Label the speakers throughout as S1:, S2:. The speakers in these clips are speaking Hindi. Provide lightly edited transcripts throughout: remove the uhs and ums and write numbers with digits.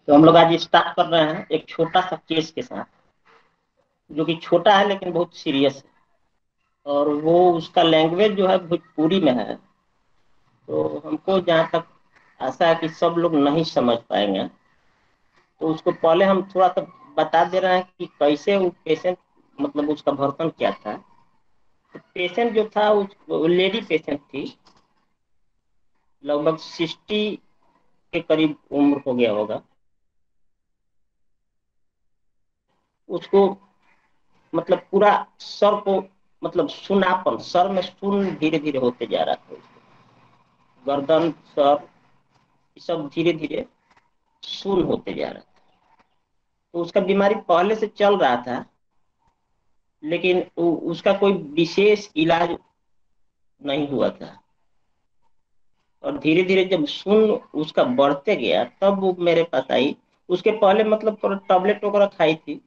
S1: तो हम लोग आज स्टार्ट कर रहे हैं एक छोटा सा केस के साथ, जो कि छोटा है लेकिन बहुत सीरियस है। और वो उसका लैंग्वेज जो है भोजपुरी में है। तो हमको जहाँ तक आशा है कि सब लोग नहीं समझ पाएंगे, तो उसको पहले हम थोड़ा सा बता दे रहे हैं कि कैसे वो पेशेंट, मतलब उसका भर्सन क्या था। तो पेशेंट जो था लेडी पेशेंट थी, लगभग 60 के करीब उम्र हो गया होगा। उसको मतलब पूरा सर को, मतलब सुनापन, सर में सुन धीरे धीरे होते जा रहा था उसको। गर्दन, सर, ये सब धीरे धीरे सुन होते जा रहा था। तो उसका बीमारी पहले से चल रहा था, लेकिन उसका कोई विशेष इलाज नहीं हुआ था। और धीरे धीरे जब सुन उसका बढ़ते गया तब वो मेरे पास आई। उसके पहले मतलब थोड़ा टैबलेट वगैरह खाई थी।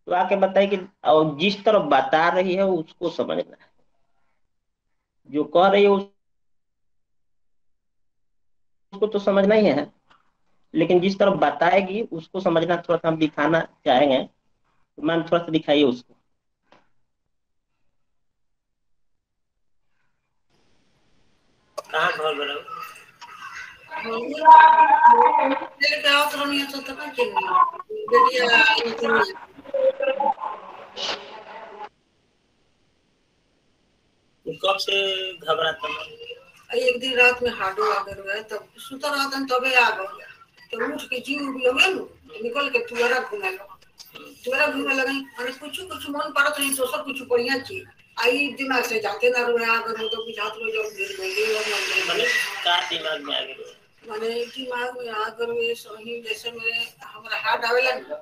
S1: तो आके बताई कि और जिस तरह बता रही है उसको समझना है, जो कह रही है उसको तो समझना ही है, लेकिन जिस तरह बताएगी उसको समझना। थोड़ा सा हम दिखाना चाहेंगे, तो मैम थोड़ा सा दिखाइए उसको। कहाँ घर बना? कब से घबराता है?
S2: एक दिन रात में हाडो आ गए, तब सुता रहा तबे आ गया। तो उठ के जीव लगे निकल के तुअरा घूमे लगे। मैंने कुछ मन पड़त नहीं, तो सब कुछ बढ़िया चीज आई दिमाग से जाते ना रहे। आगे तो बुझात रहो जब गिर गई
S1: का दिमाग में आ गया?
S2: मैंने दिमाग में आ गए सही, जैसे मेरे हमारा हाथ आवेला ना,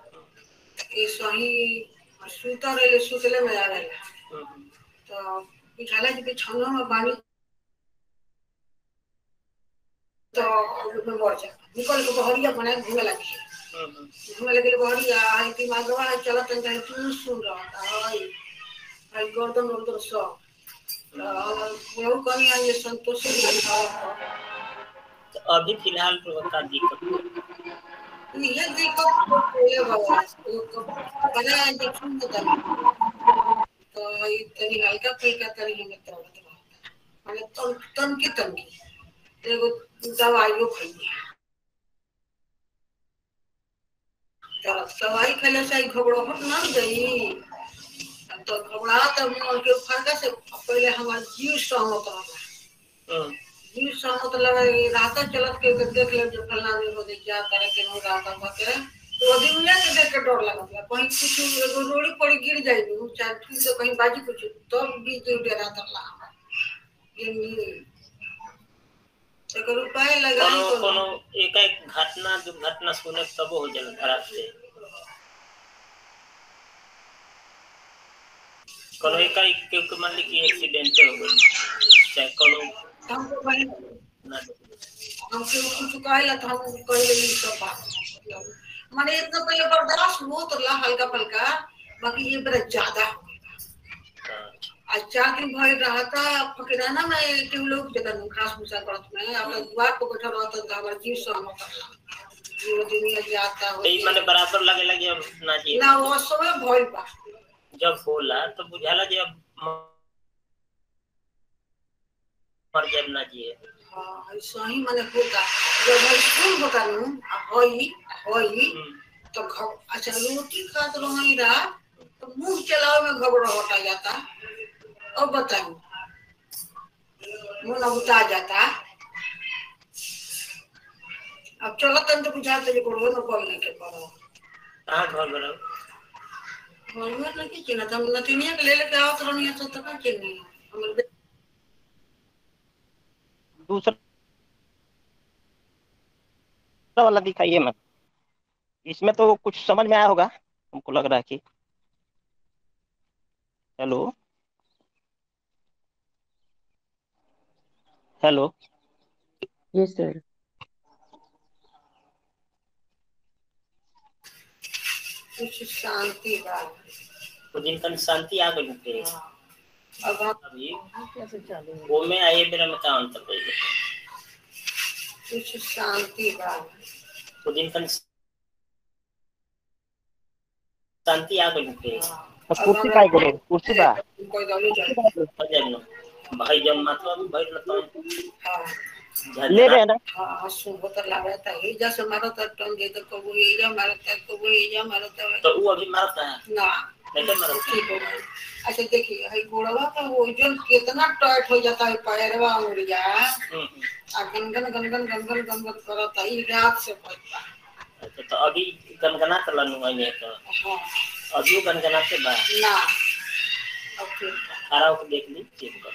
S2: ये सही सुता रहे, सुतले में आवेला। तो बुझाला कि छन्नो में पानी तो मर जा निकल के बहरिया बना घूमे लगे बहरिया आई कि मागवा चला तन कहीं तू सुन रहा आई गर्दन उधर सो वो कहीं आई संतोष
S1: तो अभी फिलहाल तो का दिक्कत
S2: ये दिक्कत ये बाबा बड़ा इंजेक्शन देता तो ये तनी हल्का फुल्का तनी हमें तो माने तन की एगो दवाइयो खाई दवाई खेले से घबराहट ना गई। तो घबरा तब के फरका से पहले हमार जीव सहमत रहा। जीव सहमत लगा रात चलत के देख ले जो फलना नहीं हो क्या करे के हो रात के तो दिनया के देख के डर लगत कहीं कुछ एगो रोड़ी पड़ी गिर जाई चाहे ठीक से कहीं बाजी कुछ तो भी जो डरा तला ये एक रुपए लगाई तो
S1: कोनो एक घटना दुर्घटना सुने तब हो जाए खराब से। कोनो एक मान ली कि एक्सीडेंट हो गई, चाहे कोनो
S2: हमको भाई हमको कुछ कहला तो हम कह ले सब बात माने इतना पहले बर्दाश्त हो तो ला हल्का फल्का, बाकी ये बड़ा ज्यादा हो गया। अच्छा कि भाई रहता फकीराना में कि लोग जगह खास मुसा करत में अपना द्वार को बैठा रहता तो हमारा जीव सहमत करला जीव दुनिया जाता हो
S1: ई माने बराबर लगे अब ना जी
S2: ना वो समय भइल बा
S1: जब होला तो बुझाला जे अब मर जब ना जिए।
S2: हां ऐसा ही माने होता जब भाई स्कूल होता न होई तो अच्छा रोटी खात रही रात तो मुंह चलावे में घबरा होता जाता। अब बताओ मन उता जाता। अब चलो तन तो बुझाते जे कोड़ो न बोलने के पड़ो
S1: कहां घर बनाओ
S2: घर में नहीं चिन्ह हम नतिनिया के ले के आवत रहनी तो तक चिन्ह हमर
S1: दूसरा वाला दिखाइए मत। इसमें तो कुछ समझ में आया होगा, हमको लग रहा है कि। Hello hello
S3: yes sir.
S2: कुछ शांति बा
S1: तो जिनका शांति आ गई थे
S2: अब
S1: अभी कैसे चालू वो में आइए मेरा में काम अंतर कोई
S2: कुछ शांति बा
S1: तो दिन का शांति आ गई के
S3: कुर्सी काय करो कुर्सी बा
S2: कोई गाली जाए
S1: हो जाए ना भाई जब मतलब भाई तो
S2: हां
S3: ले रहे हैं ना
S2: हां सुबह तो लगाता है जैसे मारो तो टन दे तो कबू ये मारता है कबू ये मारता है
S1: तो वो अभी मारता है
S2: ना
S1: नहीं मारता है।
S2: अच्छा देखिए है गोड़वा का वजन कितना टाइट हो जाता है पैरवा उड़िया आ गनगन गनगन गनगन गनगन करता है रात से पड़ता
S1: अच्छा तो अभी गनगना चलन हुआ नहीं तो
S2: हां
S1: अभी वो गनगना से बा
S2: ना ओके
S1: खड़ा होकर देख ली चेक कर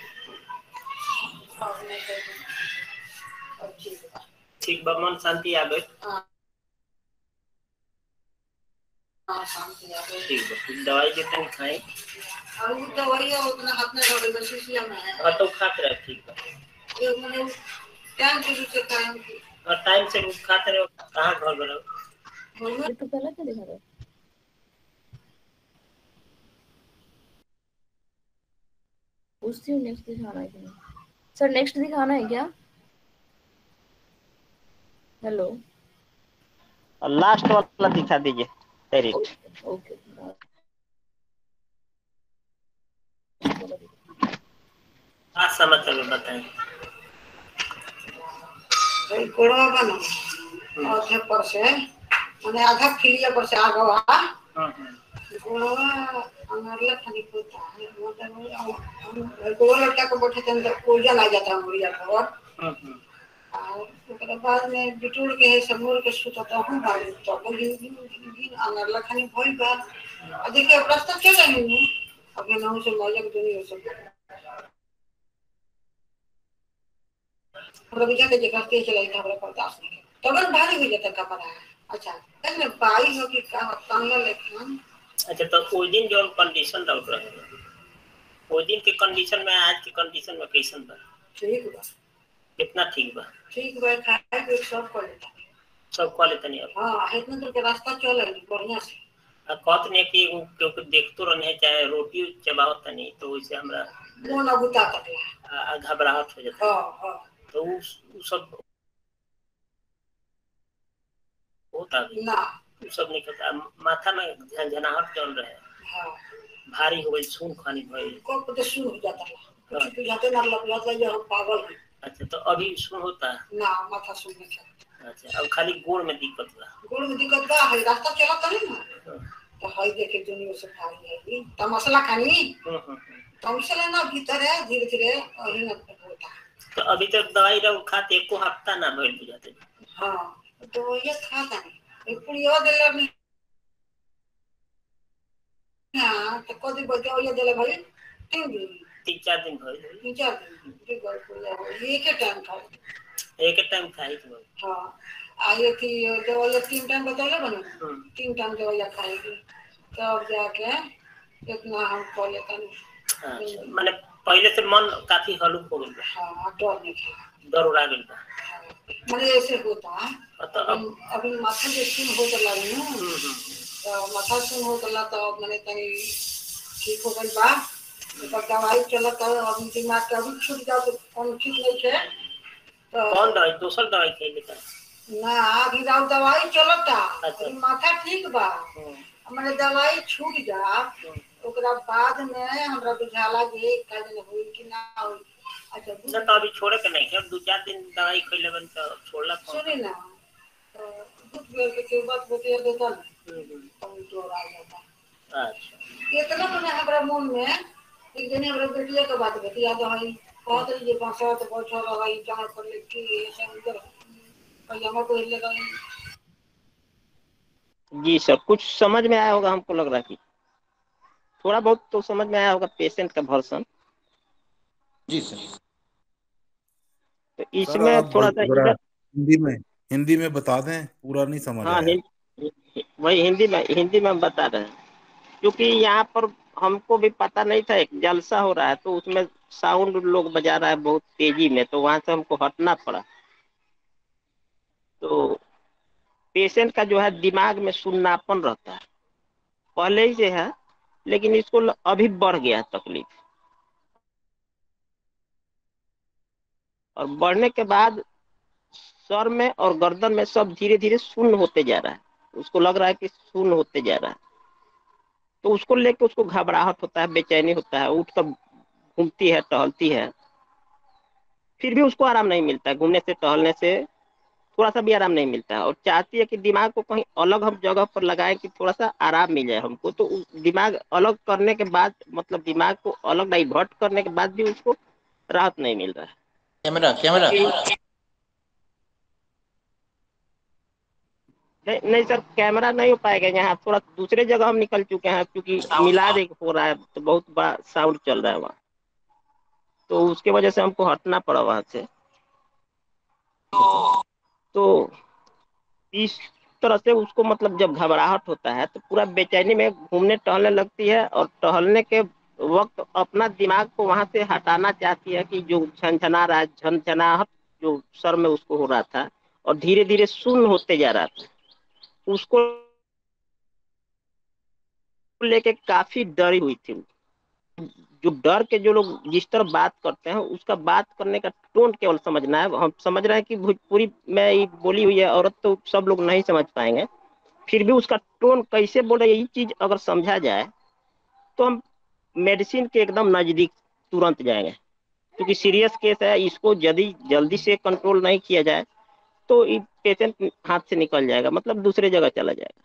S1: ठीक बा मन शांति आ गई
S2: हां शांति आ गई
S1: ठीक बा दवाई देते हैं खाएं
S2: और वो दवाई उतना हाथ में रगड़ बसीसिया में है
S1: हाँ तो खाते रहे ठीक बा
S2: ये मैंने टाइम से टाइम की
S1: और टाइम से खाते रहो कहाँ घर बनो
S3: ये तो पहले क्या दिखा रहा है पूछती हूँ नेक्स्ट दिखाना है कि नहीं सर नेक्स्ट दिखाना है क्या हेलो
S1: लास्ट वाला दिखा दीजिए डायरेक्ट
S3: ओके
S1: आज समाचार बताएं
S2: भाई कोड़वा बना आधे पर से मैंने आधा खिलिया पर से आगा वा कोड़वा अमरला खाली होता है मतलब कोड़वा लड़का को बैठे थे ओजन आ जाता है मुड़िया पर ओकरा बाद में बिटूर के है समूर के सुतता हूं बाड़ी तो दिन अमरला खाली भइल बा आ देखिए रास्ता चल रही हूं अबे ना से मौजक दुनिया से रविजा के जगह के चलाई था हमरा बर्दाश्त नहीं तबन भारी हो जाता कपड़ा अच्छा कहने बाई हो कि का कांगला लेखन
S1: अच्छा तो कोई दिन जो कंडीशन डाउट रहे वो दिन के कंडीशन में आज की कंडीशन में कैसन बा
S2: ठीक बा
S1: कितना ठीक बा
S2: खाए के सब कर लेता
S1: सब क्वालिटी नहीं
S2: हां इतना दूर के रास्ता चल रही बढ़िया से
S1: कहत नहीं कि क्योंकि देखतो रहने चाहे रोटी चबावत नहीं तो वैसे हमरा
S2: मन अगुता तकला
S1: घबराहट हो जाता
S2: हां
S1: तो वो सब होता
S2: ना
S1: वो सब नहीं करता माथा में झनझनाहट चल रहे
S2: हां
S1: भारी हो गई सुन खानी भाई
S2: को तो सुन हो जाता है कुछ तो जाते ना लगता है जो पागल है
S1: अच्छा तो अभी सुन होता है
S2: ना माथा सुन नहीं
S1: अच्छा अब खाली गोड़ में दिक्कत बा
S2: गोड़ में दिक्कत बा है रास्ता चला करे ना तो हाई देखे दुनिया से भारी है तो मसला खानी तमसला ना भीतर है धीरे धीरे और ना होता
S1: तो अभी तक दवाई रहो खाते एको हफ्ता ना भइल बुझाते
S2: हां तो ये खाता नहीं पुड़िया देला नहीं हां तो कदी बजाओ ये देला भाई 3 दिन भइल 3-4 दिन के गल पुड़िया एक टाइम खाए
S1: एक टाइम खाई तो
S2: हां आये कि दवाई 3 टाइम बताला बना 3 टाइम दवाई खाएगी तब जाके इतना हम खा लेते हैं
S1: माने पहले से मन काफी हल्का हो गया
S2: हां डर नहीं
S1: डर उड़ा गया
S2: माने ऐसे होता
S1: तो
S2: अभी माथा के सुन हो चला ना तो माथा सुन हो चला तो माने तनी ठीक हो गई बा तो दवाई चलत अभी दिमाग का भी छूट जाओ तो कौन ठीक नहीं है तो
S1: कौन दवाई दूसरा दवाई खाई लेता
S2: ना अभी दवाई चलता अभी माथा ठीक बा हमारे दवाई छूट जा ओकरा बाद में हमरा बुझाला जे काज न होई कि ना होई अच्छा
S1: तो अभी छोड़े के नहीं है 2-4 दिन दवाई खइले बन तो छोड़ला
S2: सुनी ना दूध बेर के बात बतिया देता ना तो आ जाता
S1: अच्छा
S2: इतना तो हमरा मन में एक दिन हमरा बेटिया के बात बतिया दो हई कहत रही जे पांच तो बच्चा रही जान कर ले कि ऐसे अंदर पजामा पहन ले गई जी सर कुछ समझ में आया होगा हमको लग रहा है कि थोड़ा बहुत तो समझ में आया होगा पेशेंट का वर्सन
S4: जी सर
S2: तो
S4: सर
S2: इसमें
S4: आप
S2: थोड़ा सा
S4: जरा
S2: इधर
S4: हिंदी में बता दें पूरा नहीं समझ
S2: हाँ
S4: आया
S2: वही हिंदी में बता रहे हैं क्योंकि यहाँ पर हमको भी पता नहीं था एक जलसा हो रहा है तो उसमें साउंड लोग बजा रहा है बहुत तेजी में तो वहां से हमको हटना पड़ा तो पेशेंट का जो है दिमाग में सुन्नापन रहता है पहले ही से है लेकिन इसको अभी बढ़ गया है तकलीफ और बढ़ने के बाद
S1: सर में और गर्दन में सब धीरे धीरे शून्य होते जा रहा है, उसको लग रहा है कि शून्य होते जा रहा है। तो उसको लेके उसको घबराहट होता है, बेचैनी होता है, उठ कर घूमती है, टहलती है, फिर भी उसको आराम नहीं मिलता है। घूमने से टहलने से थोड़ा सा भी आराम नहीं मिलता है, और चाहती है कि दिमाग को कहीं अलग हम जगह पर लगाएं कि थोड़ा सा आराम मिल जाए हमको। तो दिमाग अलग करने के बाद, मतलब दिमाग को अलग डाइवर्ट करने के बाद भी उसको राहत नहीं मिल रहा है।
S5: कैमरा कैमरा
S1: नहीं नहीं सर, कैमरा नहीं हो पाएगा यहाँ, थोड़ा दूसरे जगह हम निकल चुके हैं, क्योंकि मिलाद एक हो रहा है तो बहुत बड़ा साउंड चल रहा है वहाँ, तो उसके वजह से हमको हटना पड़ा वहां से। तो इस तरह से उसको, मतलब जब घबराहट होता है तो पूरा बेचैनी में घूमने टहलने लगती है, और टहलने के वक्त अपना दिमाग को वहां से हटाना चाहती है कि जो छनछना रहा है, झनझनाहट जो सर में उसको हो रहा था और धीरे धीरे शून्य होते जा रहा था, उसको लेके काफी डरी हुई थी। जो डर के जो लोग जिस तरह बात करते हैं, उसका बात करने का टोन केवल समझना है। हम समझ रहे हैं कि भोजपुरी में ये बोली हुई है, औरत तो सब लोग नहीं समझ पाएंगे, फिर भी उसका टोन कैसे बोल रहे, यही चीज अगर समझा जाए तो हम मेडिसिन के एकदम नजदीक तुरंत जाएंगे। क्योंकि सीरियस केस है, इसको यदि जल्दी से कंट्रोल नहीं किया जाए तो ये पेशेंट हाथ से निकल जाएगा, मतलब दूसरे जगह चला जाएगा।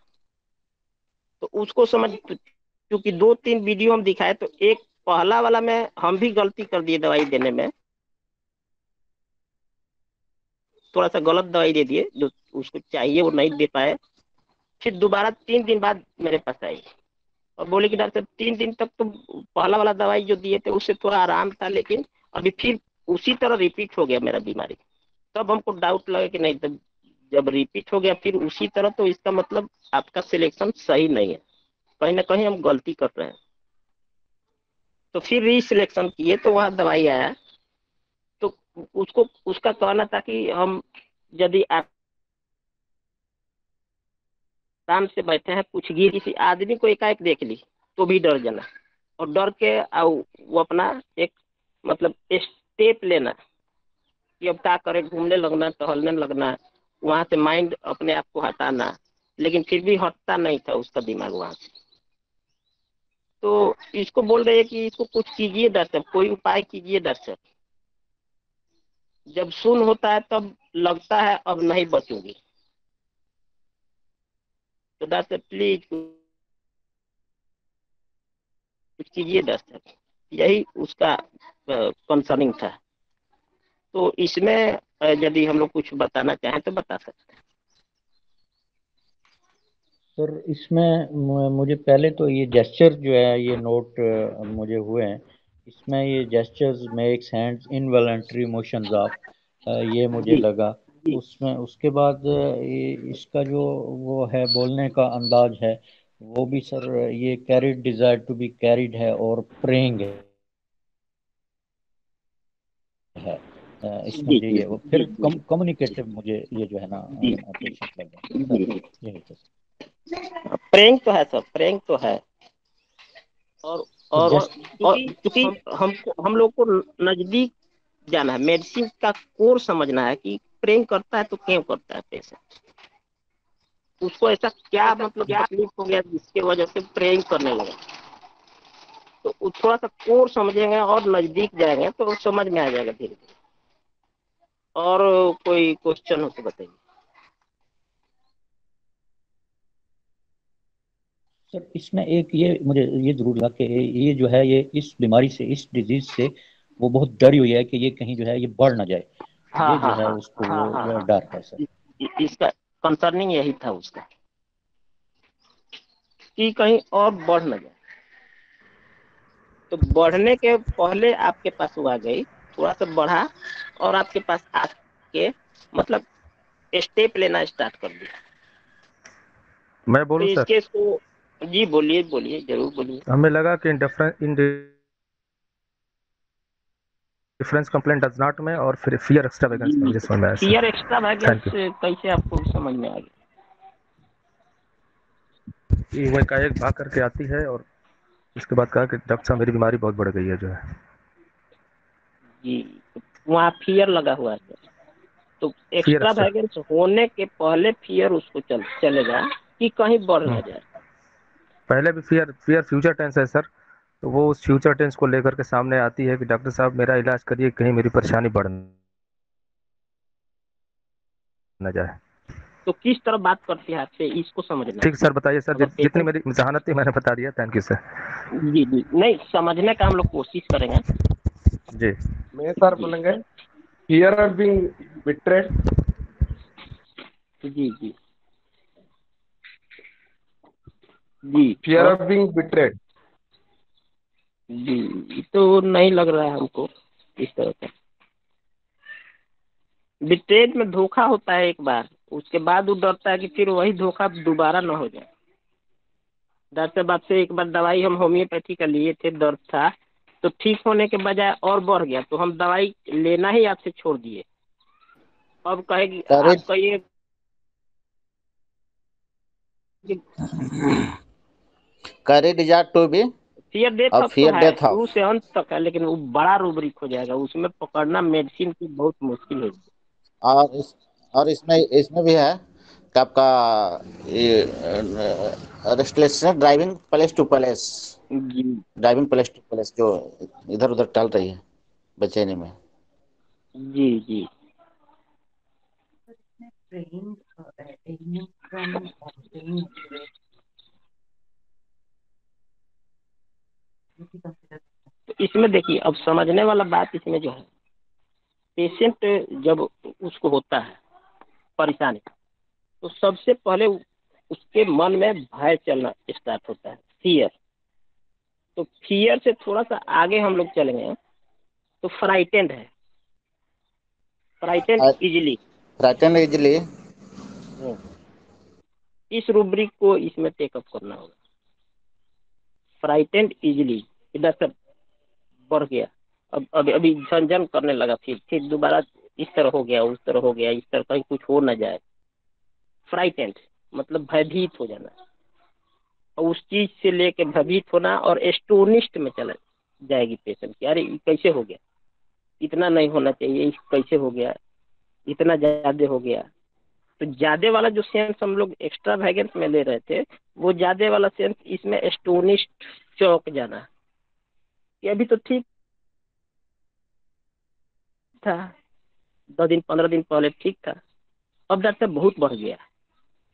S1: तो उसको समझ, क्योंकि 2-3 वीडियो हम दिखाए, तो एक पहला वाला में हम भी गलती कर दिए दवाई देने में, थोड़ा सा गलत दवाई दे दिए, जो उसको चाहिए वो नहीं दे पाए। फिर दोबारा 3 दिन बाद मेरे पास आई और बोले कि डॉक्टर साहब 3 दिन तक तो पहला वाला दवाई जो दिए थे उससे थोड़ा आराम था, लेकिन अभी फिर उसी तरह रिपीट हो गया मेरा बीमारी। तब हमको डाउट लगा कि नहीं, तब जब रिपीट हो गया फिर उसी तरह, तो इसका मतलब आपका सिलेक्शन सही नहीं है, कहीं ना कहीं हम गलती कर रहे हैं। तो फिर रीसिलेक्शन किए तो वहाँ दवाई आया। तो उसको उसका कहना था कि हम यदि आराम से बैठे हैं, कुछ गिर किसी आदमी को एकाएक देख ली तो भी डर जाना, और डर के वो अपना एक, मतलब स्टेप लेना कि अब क्या करे, घूमने लगना, टहलने लगना, वहां से माइंड अपने आप को हटाना, लेकिन फिर भी हटता नहीं था उसका दिमाग वहां से। तो इसको बोल रहे हैं कि इसको कुछ कीजिए डॉक्टर, कोई उपाय कीजिए डॉक्टर। जब सुन होता है तब लगता है अब नहीं बचूंगी, तो डॉक्टर प्लीज कुछ कीजिए डॉक्टर, यही उसका कंसर्निंग था। तो इसमें यदि हम लोग कुछ बताना चाहें तो बता सकते हैं।
S6: सर इसमें मुझे पहले तो ये जेस्चर जो है ये नोट मुझे हुए हैं। इसमें ये gestures makes hands involuntary motions of, ये मुझे
S1: जी
S6: लगा।
S1: जी
S6: उसमें उसके बाद ये इसका जो वो है बोलने का अंदाज है वो भी सर, ये carried desire to be carried है और प्रेइंग है। इसमें
S1: जी
S6: मुझे
S1: जी
S6: ये वो
S1: जी
S6: फिर
S1: जी
S6: कम्युनिकेटिव मुझे ये जो है ना
S1: जी
S6: पेशेंट लग रहा है सर।
S1: जी।
S6: यही था सर।
S1: प्रैंक तो है सर, प्रैंक तो है। और
S6: तो
S1: और
S6: जस्ट
S1: और क्योंकि हम लोग को नजदीक जाना है, मेडिसिन का कोर समझना है कि प्रैंक करता है तो क्यों करता है पेशेंट, उसको ऐसा क्या मतलब तकलीफ हो गया जिसके वजह से प्रैंक करने लगा। तो थोड़ा सा कोर समझेंगे और नजदीक जाएंगे तो समझ में आ जाएगा धीरे धीरे। और कोई क्वेश्चन हो तो बताइए।
S6: सर इसमें एक ये मुझे ये जरूर लगा कि ये जो है ये इस बीमारी से, इस डिजीज से वो बहुत डरी हुई है कि ये कहीं जो है ये बढ़ ना जाए।
S1: हाँ
S6: ये जो
S1: हाँ
S6: है
S1: हाँ
S6: उसको
S1: हाँ हाँ
S6: वो
S1: हाँ,
S6: डर है सर।
S1: इसका कंसर्निंग यही था उसका कि कहीं और बढ़ ना जाए। तो बढ़ने के पहले आपके पास वो आ गई, थोड़ा सा बढ़ा और आपके पास आके, मतलब स्टेप लेना स्टार्ट कर दिया।
S7: मैं
S1: तो
S7: बोलूं
S1: इस
S7: सर?
S1: केस को, जी बोलिए बोलिए, जरूर बोलिए।
S7: हमें लगा कि डिफरेंस कंप्लेंट डज नॉट में, और फिर फियर एक्स्ट्रा वैगेंस में
S1: जी,
S7: मुझे समझ में आया
S1: फियर
S7: सर।
S1: एक्स्ट्रा
S7: थैंक
S1: वैगेंस कैसे आपको समझ में आ गया?
S7: यू। ये वो एकाएक भाग करके आती है और उसके बाद कहा कि डॉक्टर साहब मेरी बीमारी बहुत बढ़ गई है जो है।
S1: जी, वहाँ फियर लगा हुआ है सर। तो
S7: फियर।
S1: एक्स्ट्रा
S7: अच्छा।
S1: वैगेंस होने के पहले फियर उसको चलेगा कि कहीं बढ़ ना जाए।
S7: पहले भी फियर फियर फ्यूचर टेंस है सर, तो वो उस फ्यूचर टेंस को लेकर के सामने आती है कि डॉक्टर साहब मेरा इलाज करिए, कहीं मेरी परेशानी बढ़ न जाए।
S1: तो किस तरह बात करती है आपसे, इसको समझना है।
S7: ठीक सर, बताइए सर,
S1: अगर
S7: जितनी
S1: पेशेंट,
S7: मेरी जहानत थी मैंने बता दिया। Thank you sir.
S1: जी जी, नहीं समझने का हम लोग कोशिश करेंगे।
S7: जी
S5: मैं सर
S1: जी
S5: बोलेंगे फियर ऑफ बीइंग बिट्रेड।
S1: जी जी जी।
S5: फियर
S1: और
S5: ऑफ बीइंग बिट्रेड।
S1: जी, तो नहीं लग रहा है हमको इस तरह का। बिट्रेड में धोखा होता है एक बार, उसके बाद वो डरता है कि फिर वही धोखा दोबारा ना हो जाए। डॉक्टर साहब आपसे एक बार दवाई हम होम्योपैथी का लिए थे, दर्द था, तो ठीक होने के बजाय और बढ़ गया, तो हम दवाई लेना ही आपसे छोड़ दिए। अब कहेगी
S4: करेज
S1: आपका ये
S4: courage desire to be
S1: fear death
S4: और
S1: ऑफ तो
S4: फियर
S1: है,
S4: डेथ ऑफ।
S1: शुरू से अंत तक है, लेकिन वो बड़ा रूब्रिक हो जाएगा, उसमें पकड़ना मेडिसिन की बहुत मुश्किल होगी।
S4: और इस और इसमें इसमें भी है कि आपका ये restlessness driving place to place,
S1: जी
S4: ड्राइविंग प्लेस टू प्लेस जो इधर उधर टल रही है बेचैनी में।
S1: जी जी। तो इसमें देखिए, अब समझने वाला बात इसमें जो है, पेशेंट जब उसको होता है परेशानी, तो सबसे पहले उसके मन में भय चलना स्टार्ट होता है, फियर। तो फियर से थोड़ा सा आगे हम लोग चलेंगे तो फ्राइटेंड है, फ्राइटेंड इजिली।
S4: फ्रैटन इजली।
S1: इस रूब्रिक को इसमें टेकअप करना होगा। फ्राइटेंड इजिली, इधर से बढ़ गया, अब अभी अभी झनझन करने लगा, फिर दोबारा इस तरह हो गया, उस तरह हो गया, इस तरह कहीं कुछ हो ना जाए। फ्राइटेंड मतलब भयभीत हो जाना, और उस चीज से लेके भयभीत होना, और एस्टोनिस्ट में चला जाएगी पेशेंट कि अरे ये कैसे हो गया, इतना नहीं होना चाहिए, ये कैसे हो गया, इतना ज्यादा हो गया। तो ज्यादा वाला जो सेंस हम लोग एक्स्ट्रा वैगेंस में ले रहे थे, वो ज्यादा वाला सेंस इसमें एस्टोनिस्ट, चौंक जाना कि अभी तो ठीक था, 10 दिन 15 दिन पहले ठीक था, अब डॉक्टर बहुत बढ़ गया,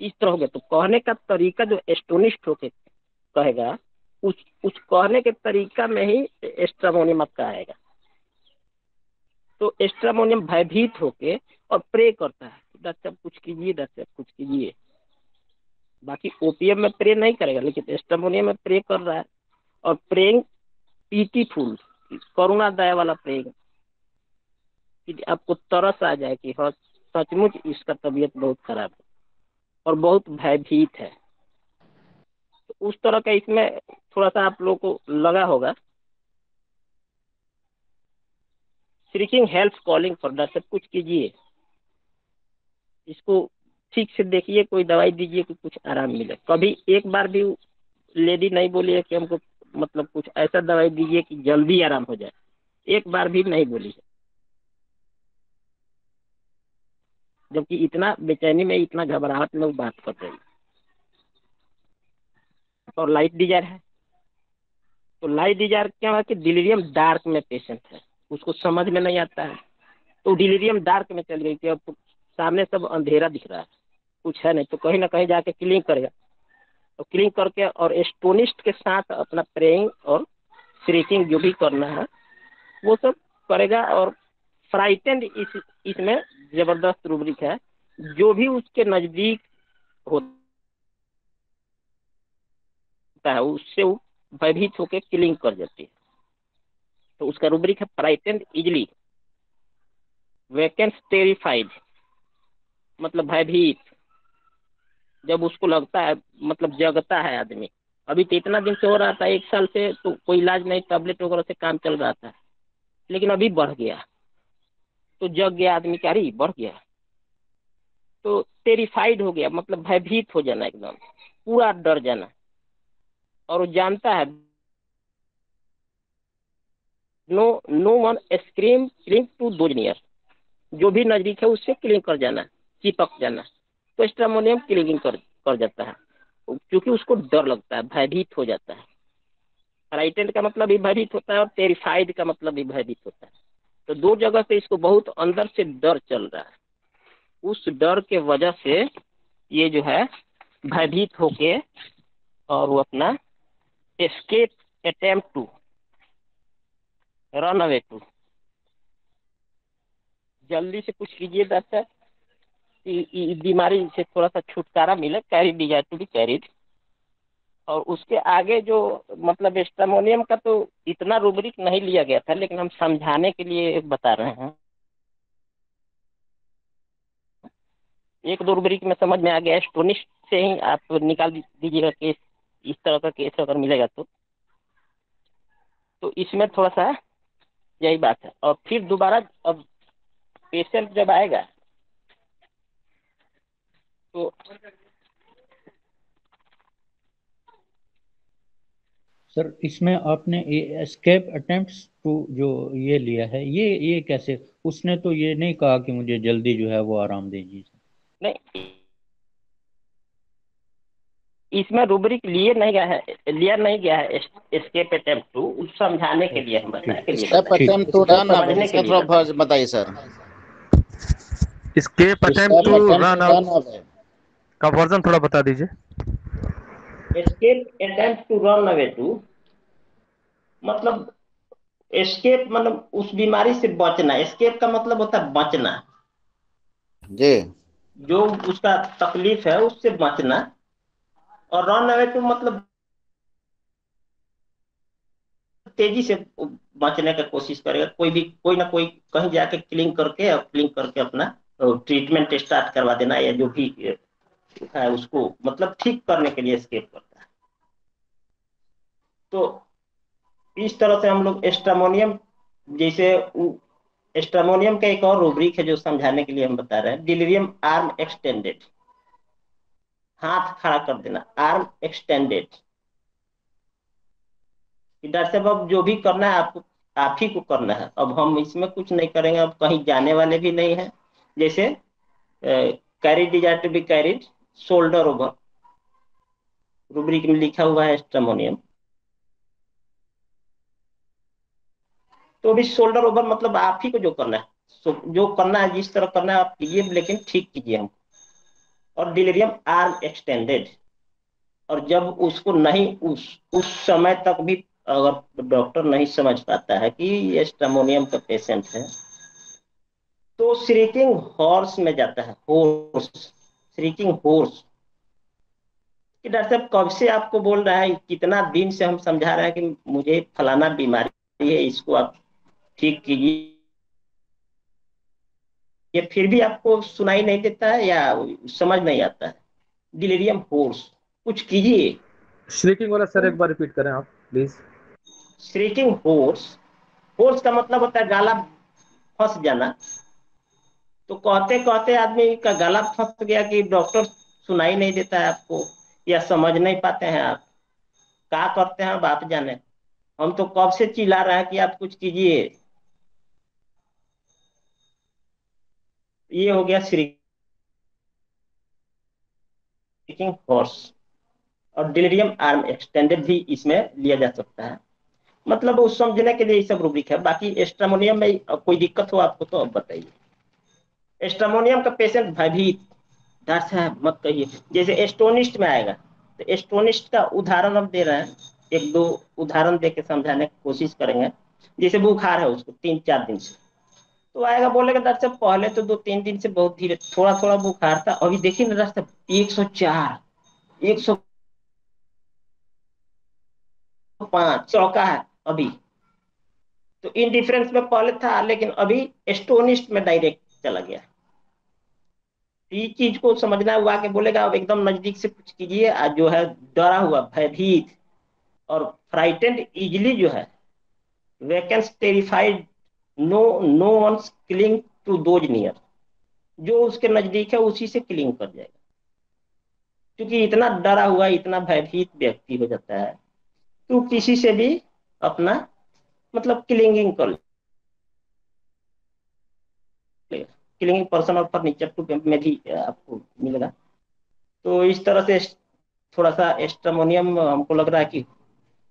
S1: इस तरह हो गया। तो कहने का तरीका जो एस्टोनिस्ट होके कहेगा, उस कहने के तरीका में ही एस्ट्रामोनियम आपका आएगा। तो एस्ट्रामोनियम भयभीत होके और प्रे करता है, डॉक्टर साहब कुछ कीजिए, डॉक्टर साहब कुछ कीजिए। बाकी ओपीएम में प्रे नहीं करेगा, लेकिन एस्ट्रामोनियम में प्रे कर रहा है, और प्रेइंग पीटीफुल, करुणा दया वाला प्रेइंग, कि आपको तरस आ जाए कि हाँ सचमुच इसका तबीयत बहुत खराब है और बहुत भयभीत है। तो उस तरह का इसमें थोड़ा सा आप लोगों को लगा होगा। Seeking help, calling for, doctor कुछ कीजिए, इसको ठीक से देखिए, कोई दवाई दीजिए कि कुछ आराम मिले। कभी एक बार भी लेडी नहीं बोली है कि हमको मतलब कुछ ऐसा दवाई दीजिए कि जल्दी आराम हो जाए, एक बार भी नहीं बोली है, जबकि इतना बेचैनी में, इतना घबराहट में वो बात कर रही है। और लाइट डिजायर है, तो लाइट डिजायर क्या है कि डिलीरियम डार्क में पेशेंट है, उसको समझ में नहीं आता है, तो डिलीरियम डार्क में चल गई कि अब सामने सब अंधेरा दिख रहा है, कुछ है नहीं, तो कहीं ना कहीं जाके क्लिंग करेगा, तो क्लिंग करके और एस्टोनिस्ट के साथ अपना प्रेइंग और श्रीकिंग जो भी करना है वो सब करेगा। और फ्राइटेंड इसमें जबरदस्त रूब्रिक है, जो भी उसके नजदीक होता है उससे वो भयभीत होकर किलिंग कर देती है। तो उसका रूब्रिक है फ्राइटेंड इजिली, वैकेंट टेरिफाइड मतलब भयभीत, जब उसको लगता है, मतलब जगता है आदमी। अभी तो इतना दिन से हो रहा था, 1 साल से तो कोई इलाज नहीं, टैबलेट वगैरह से काम चल रहा था, लेकिन अभी बढ़ गया, तो जग गया आदमी, क्या रही बढ़ गया, तो टेरिफाइड हो गया, मतलब भयभीत हो जाना, एकदम पूरा डर जाना। और वो जानता है no no one scream cling to those near, जो भी नजदीक है उससे क्लिंग कर जाना, चिपक जाना, तो एस्ट्रामोनियम क्लिंगिंग कर जाता है, क्योंकि उसको डर लगता है, भयभीत हो जाता है। फ्राइटेंड का मतलब भी भयभीत होता है और टेरिफाइड का मतलब भी भयभीत होता है। तो दो जगह से इसको बहुत अंदर से डर चल रहा है, उस डर के वजह से ये जो है भयभीत होके और वो अपना escape attempt to run away to, जल्दी से कुछ कीजिए डॉक्टर, बीमारी से थोड़ा सा छुटकारा मिले, carried desire to be carried. और उसके आगे जो मतलब एस्ट्रामोनियम का तो इतना रूब्रिक नहीं लिया गया था, लेकिन हम समझाने के लिए बता रहे हैं। एक दो रूब्रिक में समझ में आ गया, एस्टोनिश से ही आप निकाल दीजिएगा केस, इस तरह का केस अगर मिलेगा तो इसमें थोड़ा सा यही बात है। और फिर दोबारा अब पेशेंट जब आएगा तो
S6: सर इसमें आपने एस्केप अटेम्प्ट्स टू जो ये लिया है, ये कैसे? उसने तो ये नहीं कहा कि मुझे जल्दी जो है वो आराम दीजिए।
S1: नहीं, इसमें रूब्रिक लिया नहीं गया है एस्केप अटेम्प्ट टू, समझाने के लिए हम बताएं, के लिए
S4: स्टेप
S1: बताएं,
S4: अटेम्प्ट टू रन अवे,
S1: समझने के
S4: इसका
S1: लिए
S4: थोड़ा
S1: बताएं।
S4: बताइए sir.
S7: Escape attempt
S4: step
S7: to
S4: attempt
S7: run
S4: to
S7: out
S4: run away,
S7: का वर्जन थोड़ा बता दीजिए।
S1: Escape attempt to run away to मतलब एस्केप मतलब उस बीमारी से बचना, एस्केप का मतलब होता है बचना,
S4: जी
S1: जो उसका तकलीफ है उससे बचना। और रन अवे टू मतलब तेजी से बचने का कोशिश करेगा, कोई ना कोई कहीं जाके क्लिंग करके अपना ट्रीटमेंट स्टार्ट करवा देना, या जो भी है उसको मतलब ठीक करने के लिए एस्केप करता है। तो इस तरह से हम लोग एस्ट्रामोनियम, जैसे एस्ट्रामोनियम का एक और रूब्रिक है जो समझाने के लिए हम बता रहे हैं, डिलीरियम आर्म एक्सटेंडेड, हाथ खड़ा कर देना, आर्म एक्सटेंडेड। डॉक्टर साहब अब जो भी करना है आपको, आप ही को करना है, अब हम इसमें कुछ नहीं करेंगे, अब कहीं जाने वाले भी नहीं है। जैसे carried desire to be carried, shoulder over, rubric में लिखा हुआ है एस्ट्रामोनियम, तो भी शोल्डर ओवर मतलब आप ही को जो करना है, जो करना है जिस तरह करना है आप कीजिए, लेकिन ठीक कीजिए हम। और डिलीरियम आर्म एक्सटेंडेड, और जब उसको नहीं उस समय तक भी अगर डॉक्टर नहीं समझ पाता है कि ये एस्ट्रामोनियम का पेशेंट है, तो श्रीकिंग हॉर्स में जाता है, हॉर्स, श्रीकिंग हॉर्स। कि डॉक्टर साहब कब से आपको बोल रहा है, कितना दिन से हम समझा रहे हैं कि मुझे फलाना बीमारी है, इसको आप ठीक कीजिए, ये फिर भी आपको सुनाई नहीं देता है या समझ नहीं आता है। डिलीरियम हॉर्स, कुछ कीजिए।
S7: श्रीकिंग वाला सर एक बार रिपीट करें आप प्लीज।
S1: श्रीकिंग हॉर्स, हॉर्स का मतलब होता है गला फंस जाना। तो कहते कहते आदमी का गला फंस गया कि डॉक्टर सुनाई नहीं देता है आपको, या समझ नहीं पाते हैं आप, क्या करते हैं अब आप जाने। हम तो कब से चिल्ला रहे हैं कि आप कुछ कीजिए। ये हो गया श्रीकिंग हॉर्स। और डिलीरियम आर्म एक्सटेंडेड भी इसमें लिया जा सकता है, मतलब उस समझने के लिए ये सब रूब्रिक है। बाकी एस्ट्रामोनियम में कोई दिक्कत हो आपको तो अब बताइए। एस्ट्रामोनियम का पेशेंट भयभीत, डॉक्टर साहब मत कहिए, जैसे एस्टोनिस्ट में आएगा, तो एस्टोनिस्ट का उदाहरण हम दे रहे हैं, एक दो उदाहरण दे के समझाने की कोशिश करेंगे। जैसे बुखार है उसको 3-4 दिन से, तो आएगा बोलेगा डॉक्टर साहब पहले तो 2-3 दिन से बहुत धीरे थोड़ा थोड़ा बुखार था, अभी देखिए ना डॉक्टर साहब 104, 105 चौका है अभी। तो इन डिफरेंस में पहले था, लेकिन अभी एस्टोनिस्ट में डायरेक्ट चला गया। ये चीज को समझना हुआ कि बोलेगा अब एकदम नजदीक से कुछ कीजिए, जो है डरा हुआ, भयभीत और फ्राइटेंड इजिली जो है, weakens terrified, no no once cling to those near, जो उसके नजदीक है उसी से क्लिंग कर जाएगा। क्योंकि इतना डरा हुआ, इतना भयभीत व्यक्ति हो जाता है, तो किसी से भी अपना मतलब क्लिंगिंग कर लेगा। क्लीनिंग पर्सन और फर्नीचर टू में भी आपको मिलेगा। तो इस तरह से थोड़ा सा एस्ट्रोमोनियम हमको लग रहा है कि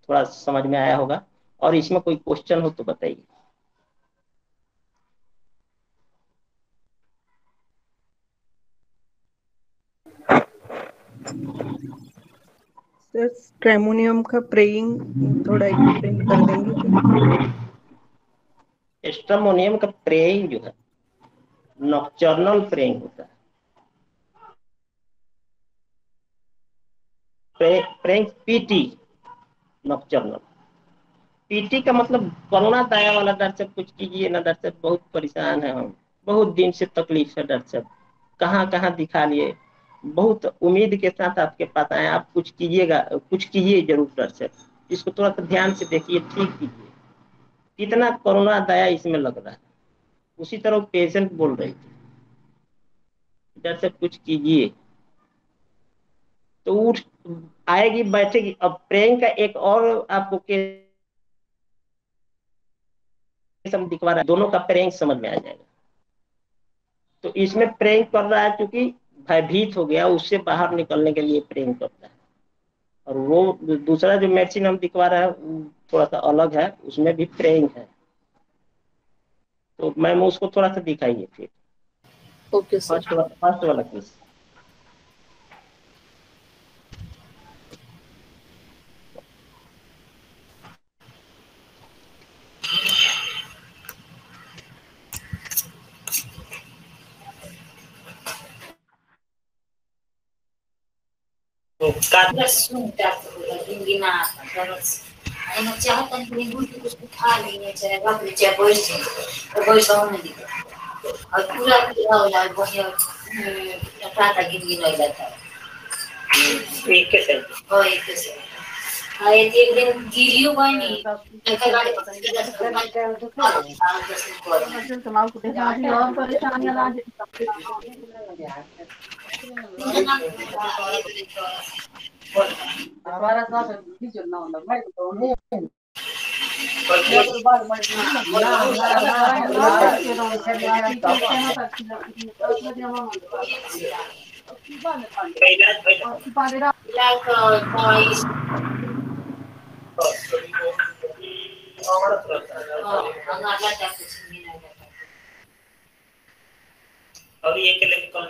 S1: थोड़ा समझ में आया होगा। और इसमें कोई क्वेश्चन हो तो बताइए।
S8: सर स्ट्रेमोनियम का प्रेइंग थोड़ा एक्सप्लेन कर देंगे क्या?
S1: एस्ट्रोमोनियम का प्रेइंग जो है नॉकटर्नल प्रेइंग होता है। Praying PT nocturnal. पीटी का मतलब करुणा दया वाला। डॉक्टर साहब कुछ कीजिए ना, डॉक्टर साहब बहुत परेशान है हम, बहुत दिन से तकलीफ है डॉक्टर साहब, कहाँ कहाँ दिखा लिए, बहुत उम्मीद के साथ आपके पास आए, आप कुछ कीजिएगा, कुछ कीजिए जरूर डॉक्टर साहब, इसको थोड़ा सा ध्यान से देखिए, ठीक कीजिए। कितना करुणा दया इसमें लग रहा है। उसी तरह पेशेंट बोल रही थी, डॉक्टर साहब कुछ कीजिए। तो उठ आएगी, बैठेगी। अब प्रेइंग का एक और आपको केस हम दिखवा रहा है, दोनों का प्रेइंग समझ में आ जाएगा। तो इसमें प्रेइंग कर रहा है क्योंकि भयभीत हो गया, उससे बाहर निकलने के लिए प्रेइंग करता है। और वो दूसरा जो मेडिसिन हम दिखवा रहा है थोड़ा सा अलग है, उसमें भी प्रेइंग है। तो मैम उसको थोड़ा सा दिखाइए फिर।
S3: Okay sir.
S1: फर्स्ट वाला case.
S2: Ano siya kan minggu itu sekali ni saya buat kerja bersih, bersih orang ni. Aku lah boleh kata gini lagi dah. Itu sih. Oh itu sih. Ayat dia giliu bani. Dekat गाड़ी पकड़ के दस रुपए और ये के लिए कौन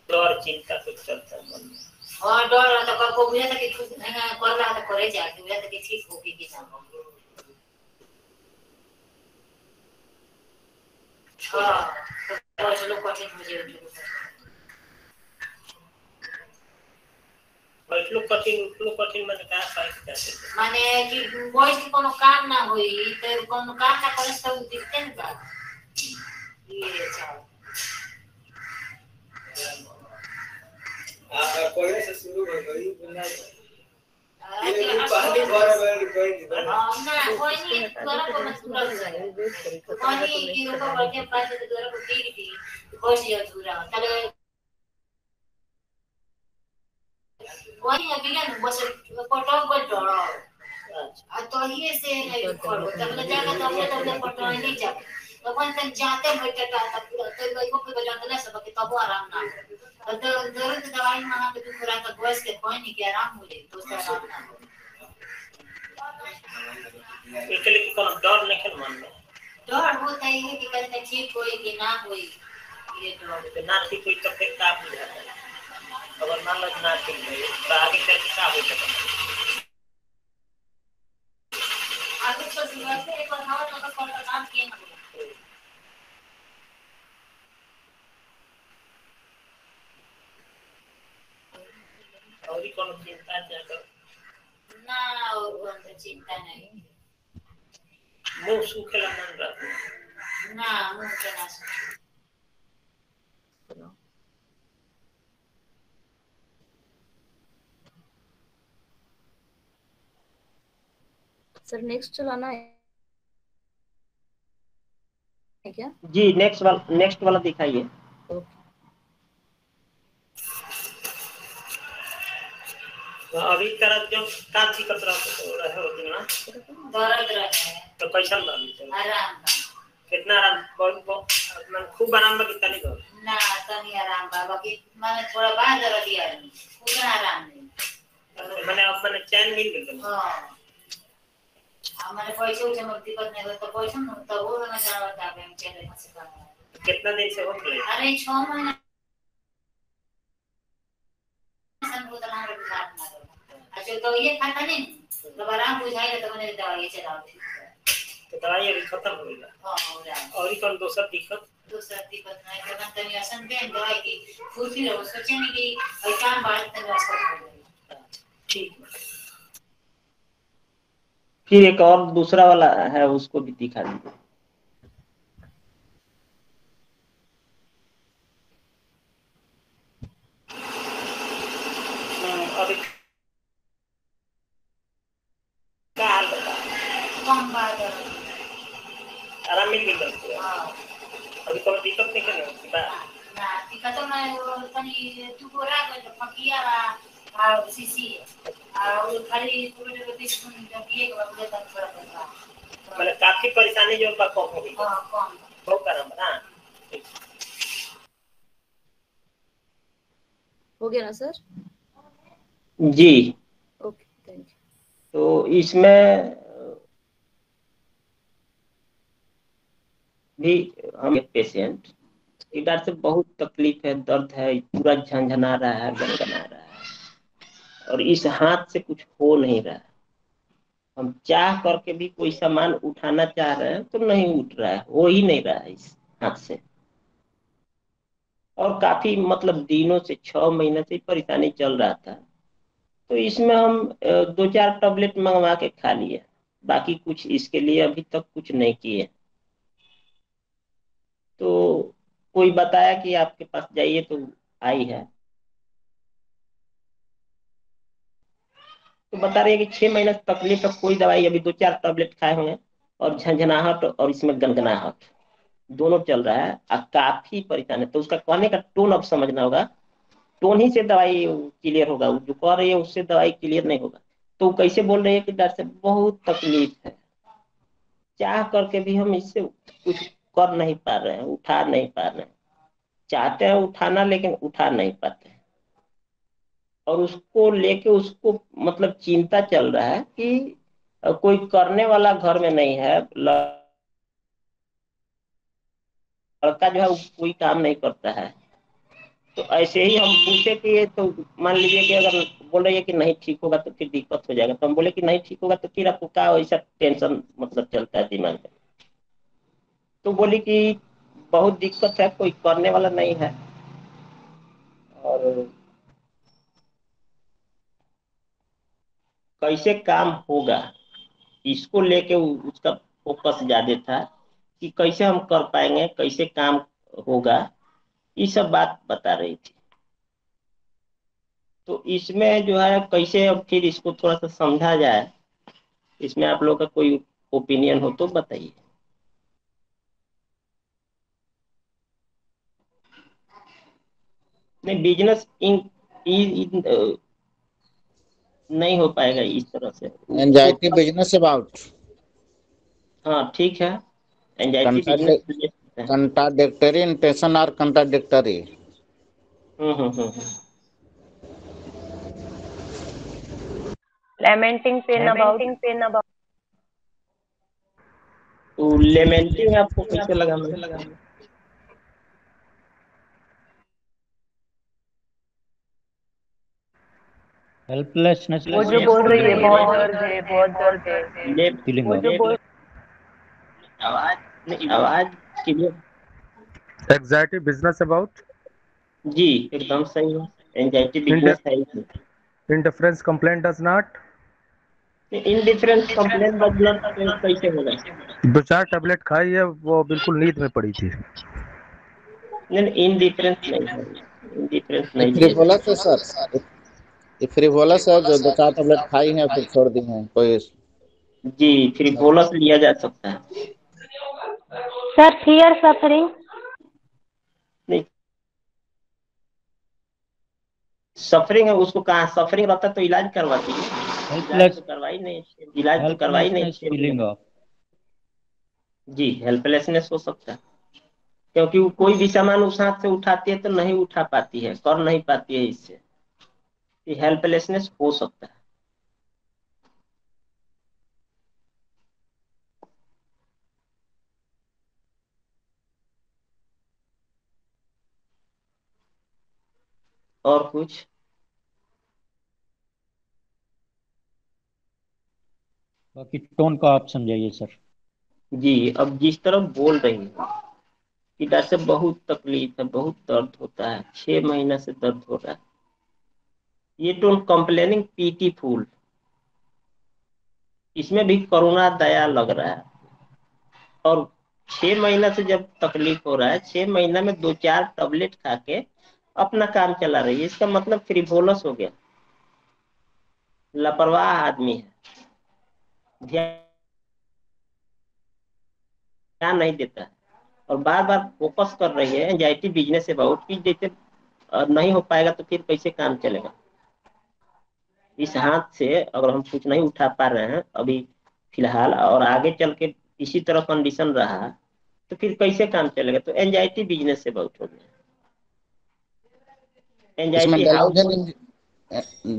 S2: डर चिंता कुछ चलता है मन में। हाँ डर आता कर को बुझा था कि कुछ नहीं कर रहा था करे जाके बुझा था कि ठीक होगी कि ना। हाँ तो चलो कठिन हो जाएगा। उठलो कठिन मैंने कहा फाइट करते माने कि वॉइस कोनो काम ना होई तो कोनो काम ना करे तो दिखते ना ये चाल कोई से शुरू हो गई बुला ये पहली बार कोई ना कोई नहीं द्वारा को मत पूरा हो जाएगा पानी की ऊपर बैठे पास से द्वारा को तीर थी कोई ये पूरा चलो वही अभी ना बस फोटो को जोड़ो तो ये से नहीं करो तब ले जाकर तब ले फोटो नहीं जाके तो अपन तक जाते बैठे का पूरा तो भाई को पे जाते ना सब के तब आराम ना तो जरूरत दवाई मांगा के तू पूरा का बस के कोई नहीं के आराम हो जाए तो से आराम ना इसके लिए कोनो डर नहीं मन में डर होता है कि कल ठीक होए कि ना होए ये डर ना ठीक कोई तकलीफ का हो जाता है अगर ना लगना चाहिए तो आगे चल के क्या हो सकता है आगे चल के एक और हवा का कौन काम किए ना और कौन चिंता जाकर ना और कौन चिंता नहीं मुंह सूखेला मन रहा ना मुंह के ना
S3: सर नेक्स्ट चलाना है क्या?
S1: जी नेक्स्ट वाला दिखाइए। अभी तरह जो काची कतरा रहे होते ना दर्द रहे तो कैसा लगी आराम कितना आराम मन खूब आराम बा कितना नहीं
S2: ना तनी आराम बा बाकी माने थोड़ा बाद दर्द दिया पूरा आराम नहीं
S1: मैंने अब मैंने चैन मिल गई।
S2: हां हमारे पैसे उसे मत दिक्कत नहीं हो तो पैसा न तो वो ना जावा था बैंक चले से
S1: कितना दिन से हो गए?
S2: अरे 6 महीने संबोधन हमारे साथ ना अच्छा तो ये खाता नहीं दोबारा बुझाएगा तो मैंने दवाई चलाओ
S1: तो दवाई अभी खत्म हो गई।
S2: हां हो रहा
S1: और कौन दूसरा दिक्कत
S2: नहीं तो तनी असन पे दवाई की फुर्ती रहो सोचे नहीं कि ऐसा बात तनी असर हो गई
S1: ठीक। फिर एक और दूसरा वाला है उसको भी दिखा दीजिए। अभी क्या हाल बता
S2: कम बात है
S1: आराम मिल गई।
S2: हां
S1: अभी कोई दिक्कत नहीं करने बा
S2: ना दिक्कत ना तनी तू को राग तो फकिया और सीसी और खाली पूरे को दिस जो किए के बाद तक थोड़ा बता
S1: मतलब काफी परेशानी जो बा कम हो गई।
S2: हां कम
S1: बहुत आराम ना
S3: हो गया ना सर?
S1: जी।
S3: Okay thank you.
S1: तो इसमें भी हम एक पेशेंट इधर से बहुत तकलीफ है, दर्द है, पूरा झंझना रहा है, गनगना रहा है और इस हाथ से कुछ हो नहीं रहा है। हम चाह करके भी कोई सामान उठाना चाह रहे हैं तो नहीं उठ रहा है, हो ही नहीं रहा है इस हाथ से। और काफी मतलब दिनों से 6 महीने से परेशानी चल रहा था। तो इसमें हम 2-4 टैबलेट मंगवा के खा लिए, बाकी कुछ इसके लिए अभी तक कुछ नहीं किए। तो कोई बताया कि आपके पास जाइए तो आई है, तो बता रही है कि 6 महीने से तकलीफ है, कोई दवाई अभी 2-4 टैबलेट खाए होंगे और झंझनाहट और इसमें गनगनाहट दोनों चल रहा है और काफी परेशान है। तो उसका कहने का टोन अब समझना होगा, टोन ही से दवाई क्लियर होगा, जो कह रही है उससे दवाई क्लियर नहीं होगा। तो कैसे बोल रही है कि डॉक्टर साहब बहुत तकलीफ है, चाह करके भी हम इससे कुछ कर नहीं पा रहे हैं, उठा नहीं पा रहे हैं, चाहते हैं उठाना लेकिन उठा नहीं पाते हैं। और उसको लेके उसको मतलब चिंता चल रहा है कि कोई करने वाला घर में नहीं है, लड़का जो है वो कोई काम नहीं करता है। तो ऐसे ही हम पूछे कि ये तो मान लीजिए कि अगर बोल रही है कि नहीं ठीक होगा तो फिर दिक्कत हो जाएगा, तो हम बोले कि नहीं ठीक होगा तो फिर आपको क्या ऐसा टेंशन मतलब चलता है दिमाग में। तो बोली कि बहुत दिक्कत है, कोई करने वाला नहीं है और कैसे काम होगा इसको लेके उसका फोकस ज्यादा था कि कैसे हम कर पाएंगे, कैसे काम होगा, ये सब बात बता रही थी। तो इसमें जो है कैसे अब फिर इसको थोड़ा सा समझा जाए, इसमें आप लोग का कोई ओपिनियन हो तो बताइए। नहीं बिजनेस नहीं हो पाएगा इस तरह से
S4: एंजाइटी
S1: उसको।
S4: बिजनेस अबाउट
S1: हाँ ठीक है, एंजाइटी बिजनेस।
S4: कंट्राडिक्टरी इंटेंशन और contradictory.
S1: Hmm.
S9: lamenting pain about
S1: तो लेमेंटिंग आपको कैसे लगा?
S6: हेल्पलेसनेस
S9: वो जो बोल रही है बहुत दर्द है
S6: फीलिंग
S9: वो
S6: ऑफ
S9: जो बोल
S1: आवाज नहीं, आवाज क्लियर।
S7: एग्जाइटी बिजनेस अबाउट
S1: जी एकदम सही है, एंजाइटी बिजनेस है ही।
S7: Indifference complaint does not
S1: indifference complaint बदला कैसे होगा?
S7: 2-4 टैबलेट खाई है, वो बिल्कुल नींद में पड़ी थी।
S1: नहीं इनडिफरेंस नहीं है, इनडिफरेंस
S4: ये
S1: नहीं है।
S4: फ्रिवोलस है सर, ये फ्रिवोलस है जो 2-4 टैबलेट खाई है फिर छोड़ दी है कोई।
S1: जी फ्रिवोलस लिया जा सकता है।
S9: सर फियर सफरिंग
S1: नहीं सफरिंग है उसको, कहाँ सफरिंग रहता तो इलाज करवाती है, इलाज तो करवाई नहीं, इलाज तो करवाई नहीं।
S6: हेल्पलेसनेस फीलिंग ऑफ
S1: जी हेल्पलेसनेस हो सकता है। क्योंकि वो कोई भी सामान उस हाथ से उठाती है तो नहीं उठा पाती है, कर नहीं पाती है, इससे हेल्पलेसनेस हो सकता है। और कुछ?
S6: बाकी टोन का आप समझाइए सर।
S1: जी, अब जिस तरह बोल रही है कि डॉक्टर साहब बहुत तकलीफ है, बहुत दर्द होता है, 6 महीना से दर्द हो रहा है, ये टोन कंप्लेनिंग पीटीफुल, इसमें भी करुणा दया लग रहा है। और 6 महीना से जब तकलीफ हो रहा है, 6 महीना में 2-4 टैबलेट खा के अपना काम चला रही है, इसका मतलब फ्रीवोलस हो गया, लापरवाह आदमी है, ध्यान नहीं देता है, और बार बार फोकस कर रही है एंजाइटी बिजनेस अबाउट की, जैसे नहीं हो पाएगा तो फिर कैसे काम चलेगा। इस हाथ से अगर हम कुछ नहीं उठा पा रहे हैं अभी फिलहाल, और आगे चल के इसी तरह कंडीशन रहा तो फिर कैसे काम चलेगा। तो एंजाइटी बिजनेस से बहुत हो गया,
S4: इसमें
S1: anxiety house.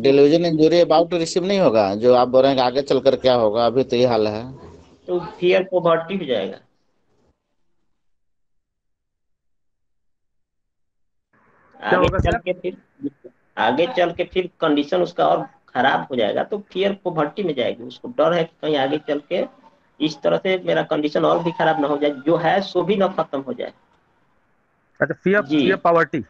S4: Delusion injury about to receive नहीं होगा, जो आप बोल रहे हैं कि आगे चलकर क्या होगा, अभी तो ये हाल है।
S1: तो फियर पॉवर्टी हो जाएगा,
S7: क्या
S1: आगे
S7: होगा
S1: चल
S7: सर?
S1: के फिर आगे चल के फिर कंडीशन उसका और खराब हो जाएगा, तो फियर पॉवर्टी में जाएगी। उसको डर है कि कहीं आगे चल के इस तरह से मेरा कंडीशन और भी खराब ना हो जाए, जो है सो भी ना खत्म हो जाए।
S7: अच्छा, फियर
S1: जी।
S7: Fear poverty.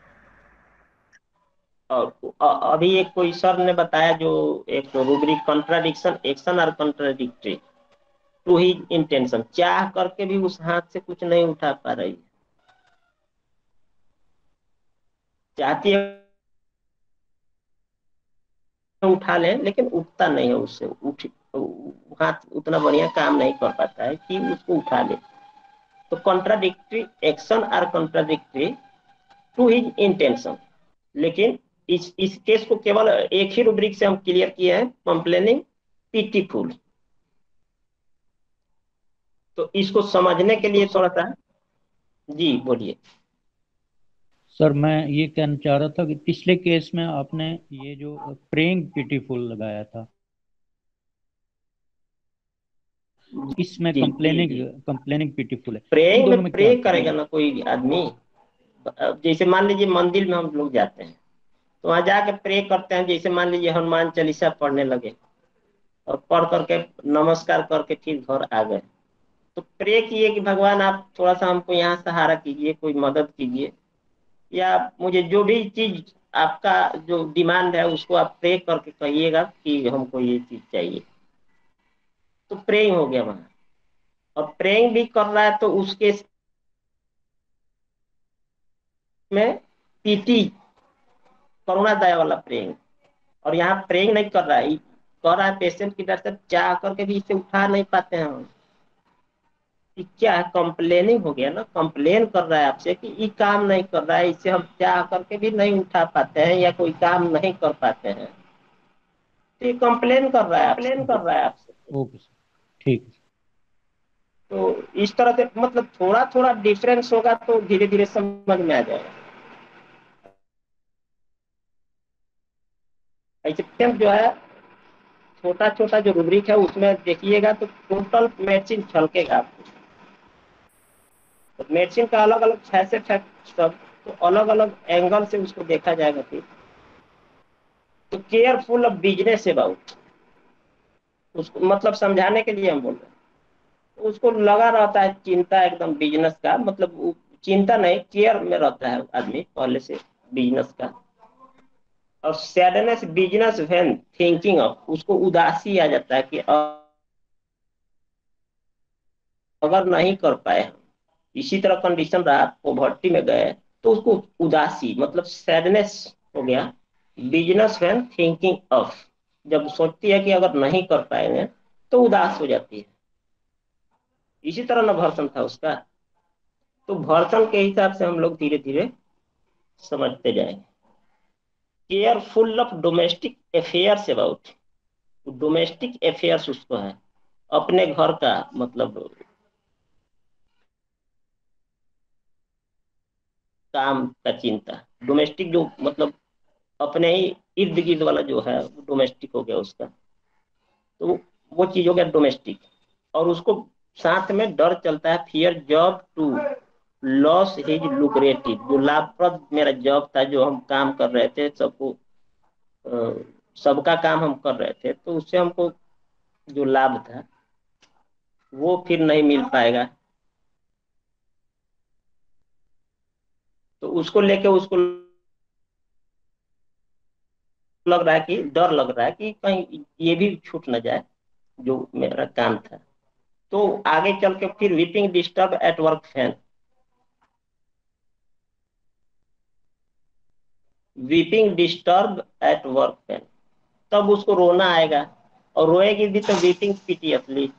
S1: और अभी एक कोई सर ने बताया जो एक रूब्रिक, कॉन्ट्राडिक्शन एक्शन और कॉन्ट्राडिक्टरी टू ही इंटेंशन, चाह करके भी उस हाथ से कुछ नहीं उठा पा रही है, चाहती है उठा ले लेकिन उठता नहीं है उससे, उठ हाथ उतना बढ़िया काम नहीं कर पाता है कि उसको उठा ले। तो कॉन्ट्राडिक्टरी एक्शन और कॉन्ट्राडिक्टरी टू हिज इंटेंशन। लेकिन इस केस को केवल एक ही रूब्रिक से हम क्लियर किए हैं, कंप्लेनिंग पीटीफुल। तो इसको समझने के लिए थोड़ा सा, जी बोलिए।
S6: सर मैं ये कहना चाह रहा था कि पिछले केस में आपने ये जो प्रेइंग पिटीफुल लगाया था, इसमें
S1: जी जी
S6: कंप्लेनिंग
S1: जी,
S6: कंप्लेनिंग पिटीफुल है, इन
S1: प्रेइंग
S6: दोनों
S1: में
S6: में क्या
S1: प्रे
S6: अंतर है?
S1: करेगा ना कोई आदमी। अब जैसे मान लीजिए मंदिर में हम लोग जाते हैं तो वहां जाके प्रे करते हैं, जैसे मान लीजिए हनुमान चालीसा पढ़ने लगे और पढ़ करके नमस्कार करके फिर घर आ गए, तो प्रे किए कि भगवान आप थोड़ा सा हमको यहाँ सहारा कीजिए, कोई मदद कीजिए, या मुझे जो भी चीज आपका जो डिमांड है उसको आप प्रे करके कहिएगा कि हमको ये चीज चाहिए। तो प्रेइंग हो गया वहां। और प्रेइंग भी कर रहा है तो उसके में पीटी, करुणा दया वाला प्रेइंग। और यहाँ प्रेइंग नहीं कर रहा है, कर रहा है पेशेंट की तरफ से, चाह करके भी इसे उठा नहीं पाते हैं हम। कि क्या है, कंप्लेनिंग हो गया ना, कंप्लेन कर रहा है आपसे कि ये काम नहीं कर रहा है, इसे हम चाह करके भी नहीं उठा पाते हैं या कोई काम नहीं कर पाते हैं, तो ये कंप्लेन कर रहा है आपसे।
S6: ओके ओके सर, ठीक है।
S1: तो इस तरह से मतलब थोड़ा थोड़ा डिफरेंस होगा तो धीरे धीरे समझ में आ जाएगा। ऐसे पेशेंट जो है, छोटा छोटा जो रूब्रिक है उसमें देखिएगा तो टोटल मेडिसिन छलकेगा आपको। तो मेडिसिन का अलग अलग फैसेट है सब, तो अलग अलग एंगल से उसको देखा जाएगा फिर। तो केयरफुल ऑफ बिजनेस अबाउट, उसको मतलब समझाने के लिए हम बोल रहे हैं। उसको लगा रहता है चिंता एकदम बिजनेस का, मतलब चिंता नहीं, केयर में रहता है आदमी पहले से बिजनेस का। और sadness business when thinking of, उसको उदासी आ जाता है कि अगर नहीं कर पाए हम, इसी तरह कंडीशन रहा, पॉवर्टी में गए, तो उसको उदासी मतलब सैडनेस हो गया। बिजनेस व्हेन थिंकिंग ऑफ, जब सोचती है कि अगर नहीं कर पाएंगे तो उदास हो जाती है। इसी तरह न भर्सन था उसका। तो भर्सन के हिसाब से हम लोग धीरे धीरे समझते जाएंगे। Careful of domestic affairs about, domestic affairs उसको है, अपने घर का मतलब काम का चिंता। डोमेस्टिक जो मतलब अपने ही इर्द गिर्द वाला जो है वो डोमेस्टिक हो गया उसका, तो वो चीज हो गया डोमेस्टिक। और उसको साथ में डर चलता है, fear job to loss his lucrative, जो लाभप्रद मेरा जॉब था, जो हम काम कर रहे थे, सबको सबका काम हम कर रहे थे, तो उससे हमको जो लाभ था वो फिर नहीं मिल पाएगा। तो उसको लेके उसको लग रहा है कि डर लग रहा है कि कहीं ये भी छूट न जाए जो मेरा काम था। तो आगे चल के फिर weeping disturb at work fan, weeping disturb at work fan, तब उसको रोना आएगा, और रोएगी भी तो वीपिंग पीटियसली।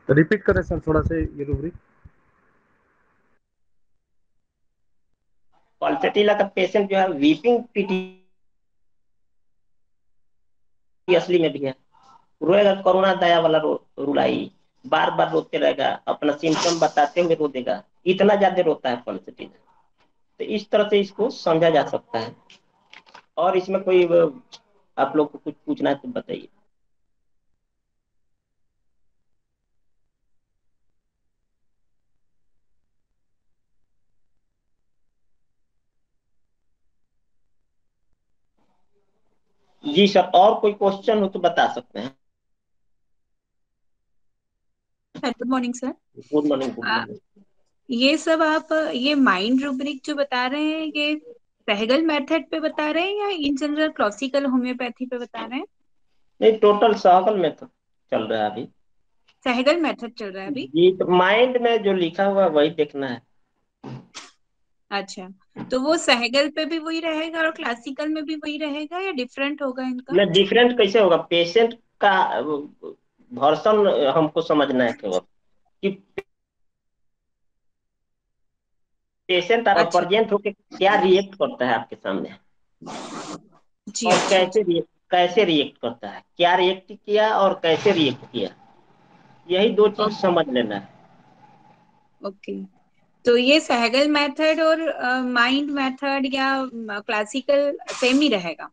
S7: रिपीट करें सर थोड़ा सा ये रूब्रिक।
S1: पल्सटीला का पेशेंट जो है वीपिंग पीटियसली में भी है, रोएगा, करुणा दया वाला रुलाई, बार बार रोते रहेगा, अपना सिम्टम बताते हुए रो देगा, इतना ज्यादा रोता है पल्सटीला। तो इस तरह से इसको समझा जा सकता है। और इसमें कोई आप लोग को कुछ पूछना है तो बताइए। जी सर, और कोई क्वेश्चन हो तो बता सकते हैं।
S10: Good morning sir.
S1: Good morning, good morning.
S10: ये सब आप ये माइंड रूब्रिक जो बता रहे हैं, ये सहगल मेथड पे बता रहे हैं या इन जनरल क्लासिकल होम्योपैथी पे बता रहे हैं?
S1: नहीं, टोटल सहगल में तो चल रहा है अभी।
S10: सहगल मेथड चल रहा है अभी?
S1: जी, तो माइंड में जो लिखा हुआ है वही देखना है।
S10: अच्छा, तो वो सहगल पे भी वही रहेगा और क्लासिकल में भी वही रहेगा या डिफरेंट होगा इनका?
S1: ना, डिफरेंट कैसे होगा? पेशेंट का वर्सन हमको समझना है केवल कि पेशेंट आप
S10: अच्छा
S1: प्रेजेंट होके क्या रिएक्ट करता है आपके सामने,
S10: जी,
S1: और
S10: अच्छा अच्छा,
S1: कैसे रिएक्ट करता है, क्या रिएक्ट किया और कैसे रिएक्ट किया, यही दो चीज समझ लेना है।
S10: ओके। तो ये सहगल मेथड और माइंड मेथड या क्लासिकल सेम ही रहेगा?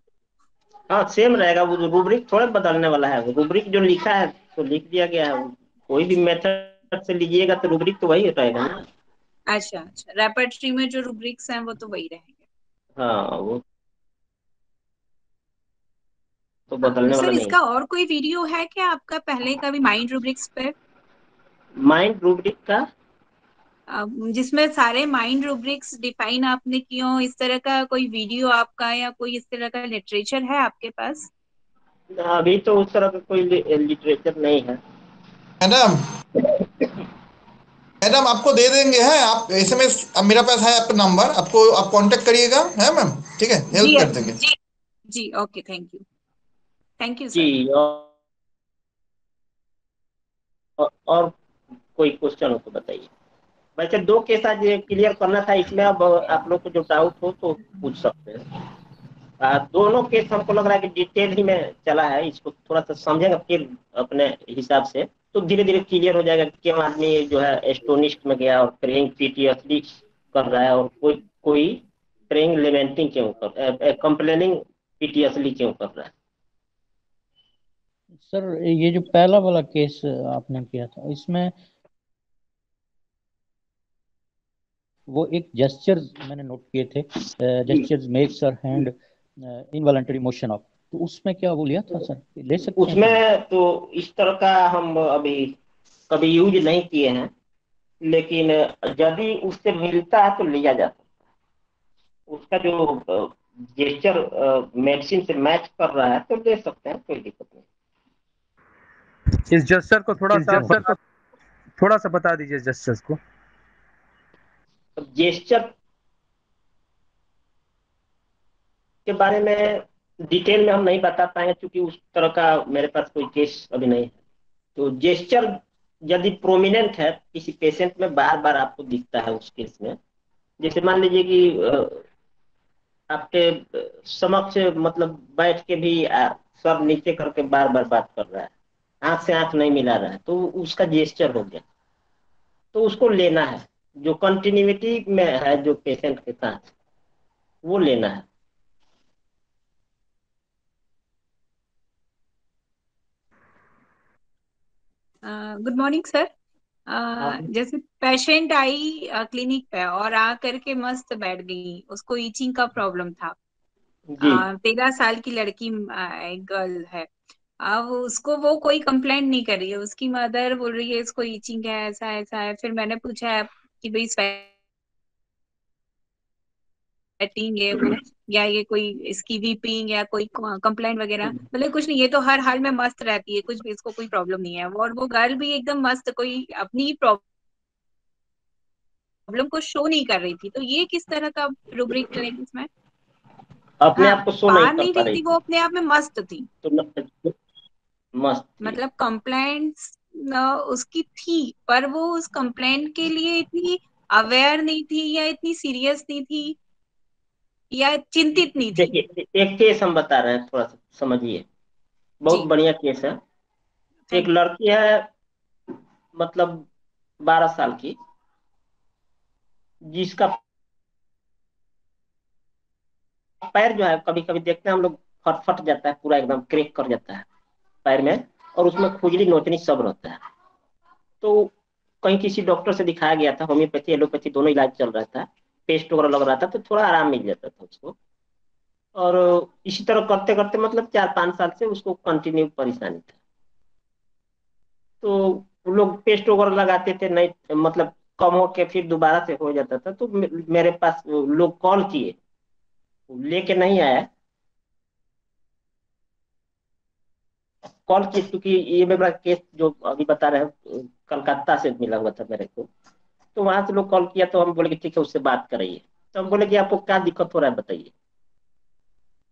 S1: हाँ, सेम रहेगा, वो रूब्रिक थोड़ा बदलने वाला है। रूब्रिक जो लिखा है तो लिख दिया गया है, कोई भी मेथड से लीजिएगा तो रूब्रिक तो वही रहेगा ना।
S10: अच्छा अच्छा, रेपर्टरी में जो रूब्रिक्स हैं वो तो वही रहेंगे।
S1: हाँ, वो तो बदलने वाला
S10: सर
S1: नहीं।
S10: इसका और कोई वीडियो है क्या आपका पहले का भी माइंड रूब्रिक्स पे,
S1: माइंड रूब्रिक का
S10: जिसमें सारे माइंड रूब्रिक्स डिफाइन आपने किए हो, इस तरह का कोई वीडियो आपका या कोई इस तरह का लिटरेचर है आपके पास?
S1: अभी तो उस तरह का कोई लिटरेचर नहीं है।
S11: मैडम, मैडम आपको दे देंगे, हैं आप एसएमएस, अब मेरा पास है आपका नंबर, आपको आप कांटेक्ट करिएगा, है मैम, ठीक है, हेल्प कर देंगे।
S10: जी ओके, थैंक यू
S1: जी।
S10: सर।
S1: और कोई क्वेश्चन हो तो बताइए। वैसे दो केस आज क्लियर करना था, इसमें अब आप लोग को जो डाउट हो तो पूछ सकते हैं। दोनों केस हमको लग रहा है कि डिटेल ही में चला है, इसको थोड़ा सा समझेगा फिर अपने हिसाब से तो धीरे धीरे क्लियर हो जाएगा कि क्यों आदमी जो है एस्टोनिस्ट में गया और प्रेइंग पीटीएसडी कर रहा है, और कोई कोई प्रेइंग लेमेंटिंग क्यों कर, कंप्लेनिंग पीटीएसडी क्यों कर रहा है।
S6: सर ये जो पहला वाला केस आपने किया था, इसमें वो एक जेस्चर्स मैंने नोट किए थे, gestures makes her hand involuntary motion of, तो उसमें क्या वो लिया था सर, ले सकते हैं?
S1: उसमें तो इस तरह का हम अभी कभी यूज नहीं किए हैं, लेकिन यदि उससे मिलता है तो लिया जा सकता है। उसका जो जेस्चर मेडिसिन से मैच कर रहा है तो ले सकते हैं, कोई दिक्कत नहीं।
S7: इस जेस्चर को थोड़ा सा बता दीजिए जेस्चर्स को।
S1: जेस्चर के बारे में डिटेल में हम नहीं बता पाएंगे क्योंकि उस तरह का मेरे पास कोई केस अभी नहीं है। तो जेस्चर यदि प्रोमिनेंट है किसी पेशेंट में, बार बार आपको दिखता है उस केस में, जैसे मान लीजिए कि आपके समक्ष मतलब बैठ के भी सर नीचे करके बार बार बात कर रहा है, आंख से आंख नहीं मिला रहा है, तो उसका जेस्चर हो गया, तो उसको लेना है। जो कंटिन्यूटी में है जो पेशेंट के साथ, वो लेना है।
S10: Good morning sir.
S1: आप
S10: जैसे पेशेंट आई क्लिनिक पे और आ करके मस्त बैठ गई, उसको ईचिंग का प्रॉब्लम था।
S1: जी
S10: 13 साल की लड़की, एक गर्ल है। अब उसको वो कोई कंप्लेंट नहीं कर रही है, उसकी मदर बोल रही है इसको ईचिंग है, ऐसा ऐसा है। फिर मैंने पूछा कि भाई स्वेटिंग है वो, या ये कोई इसकी वीपिंग या कोई कंप्लेंट वगैरह, मतलब कुछ नहीं, ये तो हर हाल में मस्त रहती है, कुछ भी इसको कोई प्रॉब्लम नहीं है। और वो गर्ल भी एकदम मस्त, कोई अपनी प्रॉब्लम को शो नहीं कर रही थी। तो ये किस तरह का रूब्रिक करेंगे इसमें?
S1: अपने
S10: हाँ,
S1: आप को शो नहीं
S10: बाहर
S1: कर
S10: नहीं
S1: पा
S10: रही
S1: रही
S10: थी, वो
S1: थी
S10: अपने आप में मस्त थी।
S1: तो मस्त थी।
S10: मतलब कंप्लेंट्स उसकी थी, पर वो उस कंप्लेंट के लिए इतनी अवेयर नहीं थी, या इतनी सीरियस नहीं थी, या चिंतित नहीं थी।
S1: देखिए एक केस हम बता रहे हैं, थोड़ा सा समझिए, बहुत
S10: जी
S1: बढ़िया केस है। एक
S10: थैंक
S1: लड़की है, मतलब 12 साल की, जिसका पैर जो है, कभी कभी देखते हैं हम लोग, फट फट जाता है पूरा, एकदम क्रैक कर जाता है पैर में, और उसमें खुजली नोचनी सब रहता है। तो कहीं किसी डॉक्टर से दिखाया गया था, होम्योपैथी एलोपैथी दोनों इलाज चल रहा था, पेस्ट वगैरह लग रहा था, तो थोड़ा आराम मिल जाता था उसको। और इसी तरह करते करते मतलब 4-5 साल से उसको कंटिन्यू परेशानी था। तो वो लोग पेस्ट वगैरह लगाते थे, नहीं मतलब कम हो के फिर दोबारा से हो जाता था। तो मेरे पास लोग कॉल किए, लेके नहीं आया, कॉल किए, क्योंकि ये मेरा केस जो अभी बता रहे हैं कलकत्ता से मिला हुआ था मेरे को। तो वहां से लोग कॉल किया, तो हम बोले कि ठीक है उससे बात कराइए। तो हम बोले कि आपको क्या दिक्कत हो रहा है बताइए।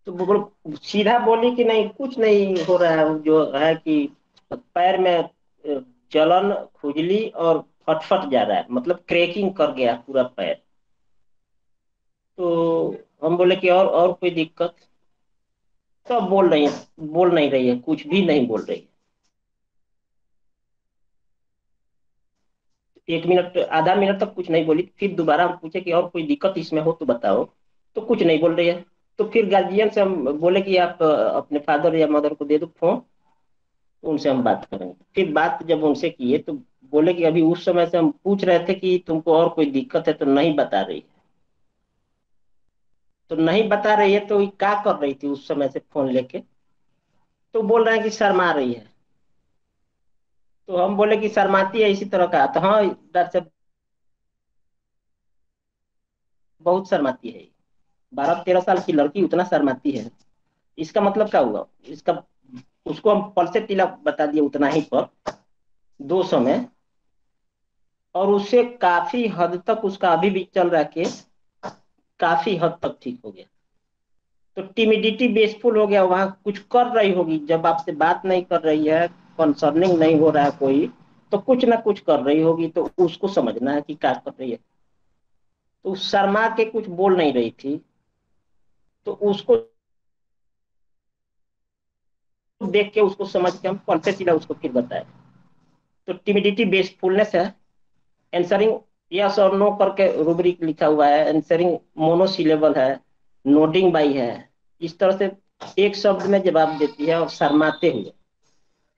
S1: तो वो सीधा बोली कि नहीं कुछ नहीं हो रहा है, जो है कि पैर में जलन, खुजली और फटफट जा रहा है, मतलब क्रैकिंग कर गया पूरा पैर। तो हम बोले कि और कोई दिक्कत? तो अब बोल नहीं रही है, कुछ भी नहीं बोल रही है। 1 मिनट आधा मिनट तक कुछ नहीं बोली, फिर दोबारा हम पूछे कि और कोई दिक्कत इसमें हो तो बताओ। तो कुछ नहीं बोल रही है। तो फिर गार्जियन से हम बोले कि आप अपने फादर या मदर को दे दो फोन, तो उनसे हम बात करेंगे। फिर बात जब उनसे किए तो बोले कि अभी उस समय से हम पूछ रहे थे कि तुमको और कोई दिक्कत है, तो नहीं बता रही है। तो नहीं बता रही है, तो ये क्या कर रही थी उस समय से फोन लेके? तो बोल रहे हैं कि शर्मा रही है। तो हम बोले कि शर्माती है इसी तरह का? तो हाँ डॉक्टर साहब, बहुत शर्माती है। 12-13 साल की लड़की उतना शर्माती है, इसका मतलब क्या हुआ? इसका उसको हम पल से टीला बता दिए उतना ही पर 200 में, और उससे काफी हद तक उसका अभी भी चल रहा है केस, काफी हद तक ठीक हो गया। तो टिमिडिटी बेसफुल हो गया, वहां कुछ कर रही होगी, जब आपसे बात नहीं कर रही है, कंसर्निंग नहीं हो रहा है कोई, तो कुछ ना कुछ कर रही होगी, तो उसको समझना है कि क्या कर रही है। तो शर्मा के कुछ बोल नहीं रही थी, तो उसको देख के उसको समझ के हम पलटे सीधा उसको फिर बताए। तो टिमिडिटी बेसफुलनेस है, आंसरिंग यस और नो करके रूब्रिक लिखा हुआ है, आंसरिंग मोनोसिलेबल है, नोडिंग बाई है, इस तरह से एक शब्द में जवाब देती है और शर्माते हुए।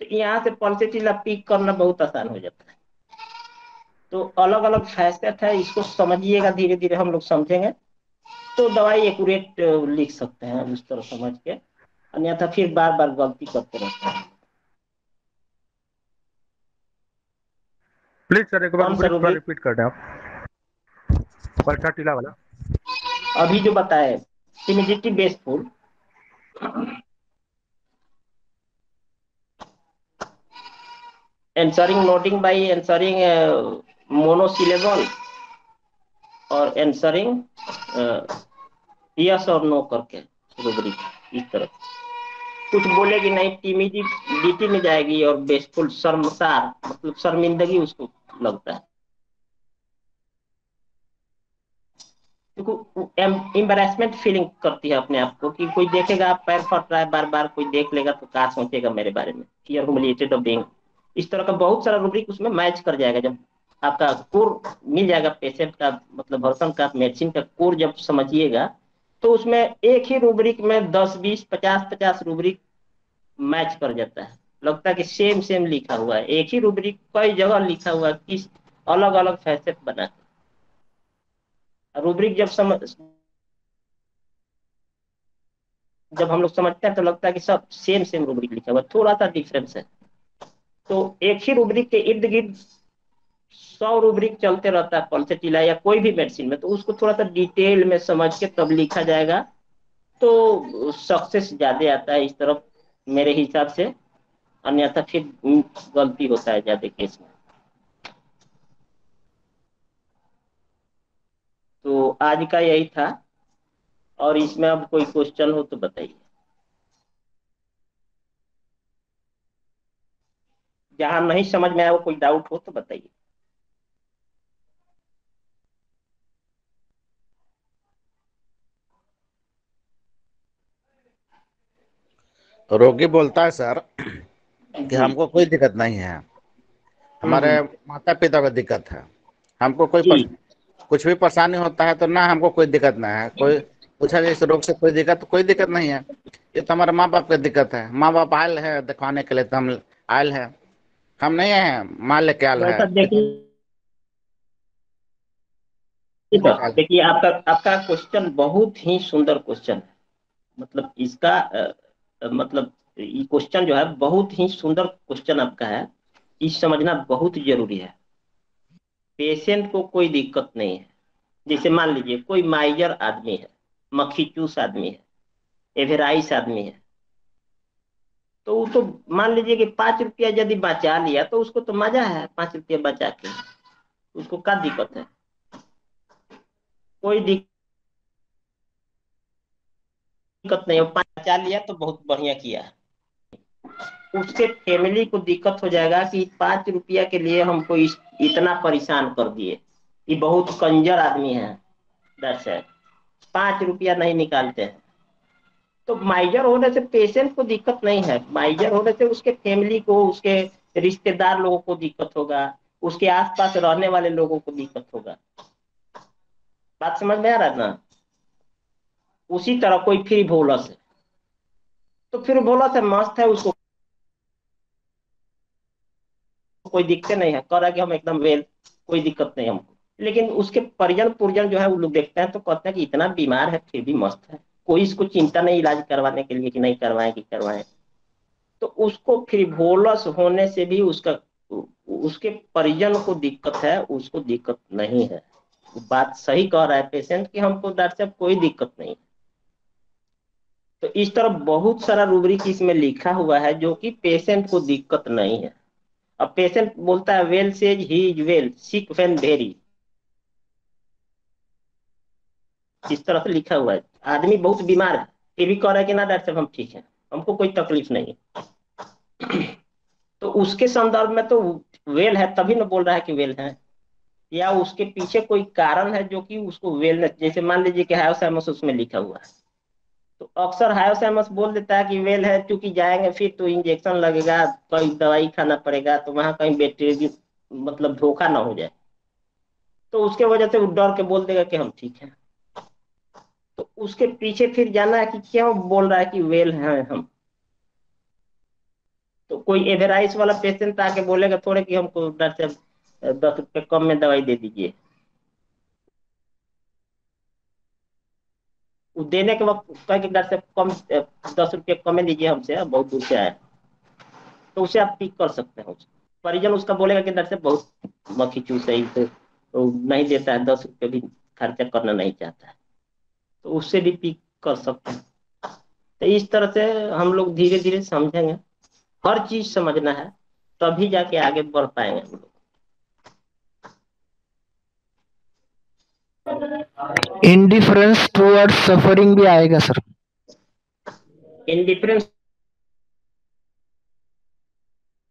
S1: तो यहाँ से पल्सेटिला पिक करना बहुत आसान हो जाता है। तो अलग अलग फैसेट है, इसको समझिएगा, धीरे धीरे हम लोग समझेंगे तो दवाई एक्यूरेट लिख सकते हैं उस तरह समझ के, अन्यथा फिर बार बार गलती करते रहते हैं।
S7: प्लीज सर एक बार
S1: कौन सा
S7: रूब्रिक थोड़ा
S1: रूब्रिक?
S7: रिपीट कर दें आप, पल्टा टीला वाला।
S1: अभी जो बताए, timidity bashful, answering noting by answering monosyllable, और आंसरिंग यस और नो करके रूब्रिक इस तरह। कुछ बोलेगी नहीं, टीमिडिटी में जाएगी, और बेसफुल शर्मसार, मतलब शर्मिंदगी उसको लगता है। एम्बेरसमेंट फीलिंग करती है अपने आप को, कि कोई देखेगा आप पैर फट रहा है बार बार, कोई देख लेगा तो क्या सोचेगा मेरे बारे में, फियर ह्यूमिलिएटेड ऑफ बीइंग, इस तरह का बहुत सारा रूब्रिक उसमें मैच कर जाएगा जब आपका कोर मिल जाएगा पेशेंट का, मतलब वर्षन का मेडिसिन का कोर जब समझिएगा तो उसमें एक ही रूब्रिक में 10 20 50 50 रूब्रिक मैच कर जाता है, लगता है कि सेम सेम लिखा हुआ है, एक ही रूब्रिक कई जगह लिखा हुआ है, किस अलग अलग फैसेट बना रूब्रिक जब हम लोग समझते हैं तो लगता है कि सब सेम सेम रूब्रिक लिखा हुआ है, थोड़ा सा डिफरेंस है। तो एक ही रूब्रिक के इर्द गिर्द 100 रूब्रिक चलते रहता है पल्सेटिला या कोई भी मेडिसिन में, तो उसको थोड़ा सा डिटेल में समझ के तब लिखा जाएगा तो सक्सेस ज्यादा आता है इस तरफ मेरे हिसाब से, अन्यथा फिर गलती होता है ज्यादा केस में। तो आज का यही था, और इसमें अब कोई क्वेश्चन हो तो बताइए, जहां नहीं समझ में आया वो कोई डाउट हो तो बताइए।
S4: रोगी बोलता है सर कि
S1: जी
S4: हमको कोई दिक्कत नहीं है, हमारे माता पिता को दिक्कत है, हमको
S1: जी
S4: कुछ भी परेशानी होता है तो ना हमको कोई दिक्कत नहीं है, कोई पूछा जाए इस रोग से कोई दिक्कत, तो कोई दिक्कत नहीं है, ये तो हमारे माँ बाप की दिक्कत है, माँ बाप आयल है दिखाने के लिए तो हम आयल है, हम नहीं है माल लेके आयल है,
S1: वैसा देखिए आपका क्वेश्चन बहुत ही सुंदर क्वेश्चन है, मतलब इसका मतलब ये क्वेश्चन जो है बहुत ही सुंदर क्वेश्चन आपका है, इस समझना बहुत जरूरी है। पेशेंट को कोई दिक्कत नहीं है, जैसे मान लीजिए कोई माइजर आदमी है, मक्खीचूस आदमी है, एवराइस आदमी है, तो वो तो मान लीजिए कि 5 रुपया यदि बचा लिया तो उसको तो मजा है, 5 रुपया बचा के उसको क्या दिक्कत है, कोई दिक्कत नहीं है, 5 बचा लिया तो बहुत बढ़िया किया। उसके फैमिली को दिक्कत हो जाएगा कि 5 रुपया के लिए हमको इतना परेशान कर दिए, ये बहुत कंजर आदमी है, दस है 5 रुपया नहीं निकालते हैं। तो माइजर होने से पेशेंट को दिक्कत नहीं है, माइजर होने से उसके फैमिली को, उसके रिश्तेदार लोगों को दिक्कत होगा, उसके आसपास रहने वाले लोगों को दिक्कत होगा। बात समझ में आ रहा है ना? उसी तरह कोई फ्री बोलस है तो फ्री बोलस है, मस्त है, उसको कोई दिक्कत नहीं है, कह रहा है कि हम एकदम वेल, कोई दिक्कत नहीं हमको, लेकिन उसके परिजन पुरजन जो है वो लोग देखते हैं तो कहते हैं कि इतना बीमार है फिर भी मस्त है, कोई इसको चिंता नहीं इलाज करवाने के लिए कि नहीं करवाएं कि करवाएं। तो उसको फ्रिवोलस होने से भी उसके परिजन को दिक्कत है, उसको दिक्कत नहीं है। बात सही कह रहा है पेशेंट कि हमको डॉक्टर साहब कोई दिक्कत नहीं। तो इस तरह बहुत सारा रूब्रिक इसमें लिखा हुआ है जो कि पेशेंट को दिक्कत नहीं है। अब पेशेंट बोलता है well says he is well sick when very, इस तरह से लिखा हुआ है, आदमी बहुत बीमार है फिर भी कह रहा है कि ना डॉक्टर साहब हम ठीक है, हमको कोई तकलीफ नहीं है। तो उसके संदर्भ में तो वेल है तभी ना बोल रहा है कि वेल है, या उसके पीछे कोई कारण है जो कि उसको वेलनेस, जैसे मान लीजिए कि हायोसाइमस उसमें लिखा हुआ है, तो अक्सर हायोसाइमस बोल देता है कि वेल है, क्योंकि जाएंगे फिर तो इंजेक्शन लगेगा, कहीं दवाई खाना पड़ेगा, तो वहां कहीं बैक्टीरिया मतलब धोखा ना हो जाए, तो उसके वजह से वो डर के बोल देगा कि हम ठीक है। तो उसके पीछे फिर जाना है कि क्यों बोल रहा है कि वेल है हम। तो कोई एवराइस वाला पेशेंट आके बोलेगा थोड़े कि हमको डॉक्टर साहब 10 रुपये कम में दवाई दे दीजिए, वो देने के वक्त कहे कि डॉक्टर साहब कम 10 रुपये कम में दीजिए हमसे, बहुत दूर से आए, तो उसे आप पिक कर सकते हैं। परिजन उसका बोलेगा कि डॉक्टर साहब बहुत मक्खी चूस है, तो नहीं देता है, 10 रुपये भी खर्चा करना नहीं चाहता है, तो उससे भी पिक कर सकते हैं। तो इस तरह से हम लोग धीरे धीरे समझेंगे, हर चीज समझना है तभी जाके आगे बढ़ पाएंगे हम लोग।
S12: इंडिफरेंस टुवर्ड्स सफरिंग भी आएगा सर?
S1: इंडिफरेंस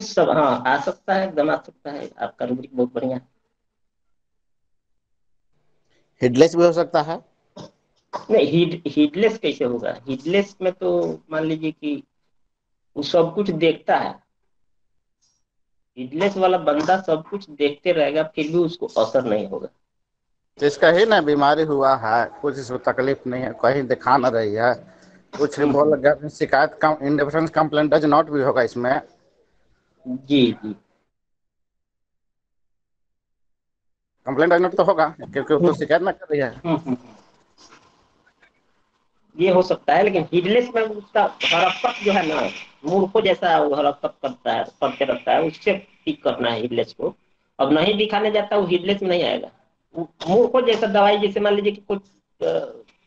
S1: सब हाँ आ सकता है, एकदम आ सकता है, आपका रूब्रिक बहुत बढ़िया है।
S4: हिडलेस भी हो सकता है?
S1: नहीं, हीडलेस कैसे होगा? हीडलेस में तो मान लीजिए कि वो सब कुछ देखता है, हीडलेस वाला बंदा सब कुछ देखते रहेगा फिर भी उसको असर नहीं होगा।
S4: तो इसका ही ना बीमारी हुआ है, कुछ इसमें तकलीफ नहीं है, कहीं दिखा न रही है, कुछ बोल लग गया शिकायत कम इंडिफरेंस कंप्लेंट डज नॉट भी होगा इसमें।
S1: जी जी
S4: कंप्लेंट डज नॉट तो होगा क्योंकि वो तो शिकायत ना कर रही है।
S1: ये हो सकता है, लेकिन हीडलेस में उसका हरकत जो है ना, मूर्खों जैसा वो हरकत करता है, करते रहता है, उससे ठीक करना है हीडलेस को। अब नहीं दिखाने जाता वो हीडलेस में नहीं आएगा। मूर्खों जैसा दवाई, जैसे मान लीजिए कि कुछ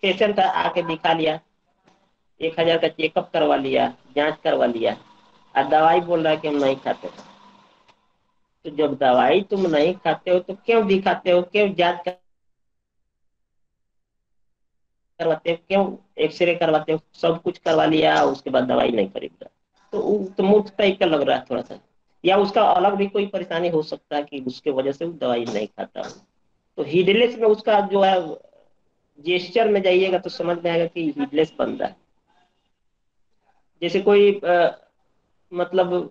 S1: पेशेंट आके दिखा लिया, 1000 का चेकअप करवा लिया, जांच करवा लिया, और दवाई बोल रहा है कि हम नहीं खाते। तो जब दवाई तुम नहीं खाते हो तो क्यों दिखाते हो, क्यों जांच करवाते हो, क्यों एक्सरे करवाते हो, सब कुछ करवा लिया उसके बाद दवाई नहीं खरीदता। तो वो तो मूर्ख टाइप का लग रहा है थोड़ा सा, या उसका अलग भी कोई परेशानी हो सकता है कि उसके वजह से वो दवाई नहीं खाता। तो हीडलेस में उसका जो है, जेस्चर में जाइएगा तो समझ में आएगा कि हीडलेस बंदा है। जैसे कोई मतलब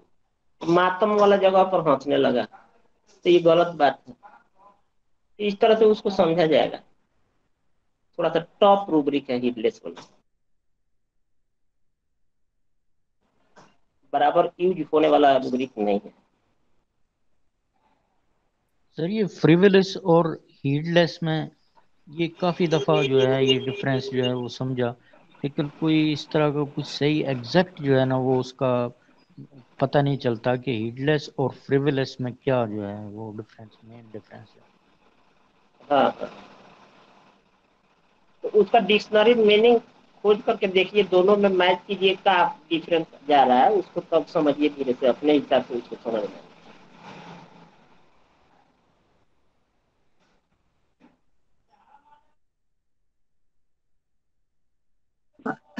S1: मातम वाला जगह पर हंसने लगा तो ये गलत बात है, इस तरह से उसको समझा जाएगा। थोड़ा सा टॉप रूब्रिक है हीडलेस वाला, बराबर यूज होने वाला रूब्रिक नहीं है।
S6: सर ये फ्रिवलेस और हीडलेस में ये काफ़ी दफ़ा जो है ये डिफरेंस जो है वो समझा, लेकिन कोई इस तरह का कुछ सही एग्जैक्ट जो है ना वो उसका पता नहीं चलता कि हीडलेस और फ्रिवलेस में क्या जो है वो डिफरेंस, मेन डिफरेंस है।
S1: हाँ हाँ, तो उसका डिक्शनरी मीनिंग खोज करके देखिए, दोनों में मैच कीजिए, का डिफरेंस जा रहा है उसको तब समझिए, धीरे से अपने हिसाब से उसको समझ में।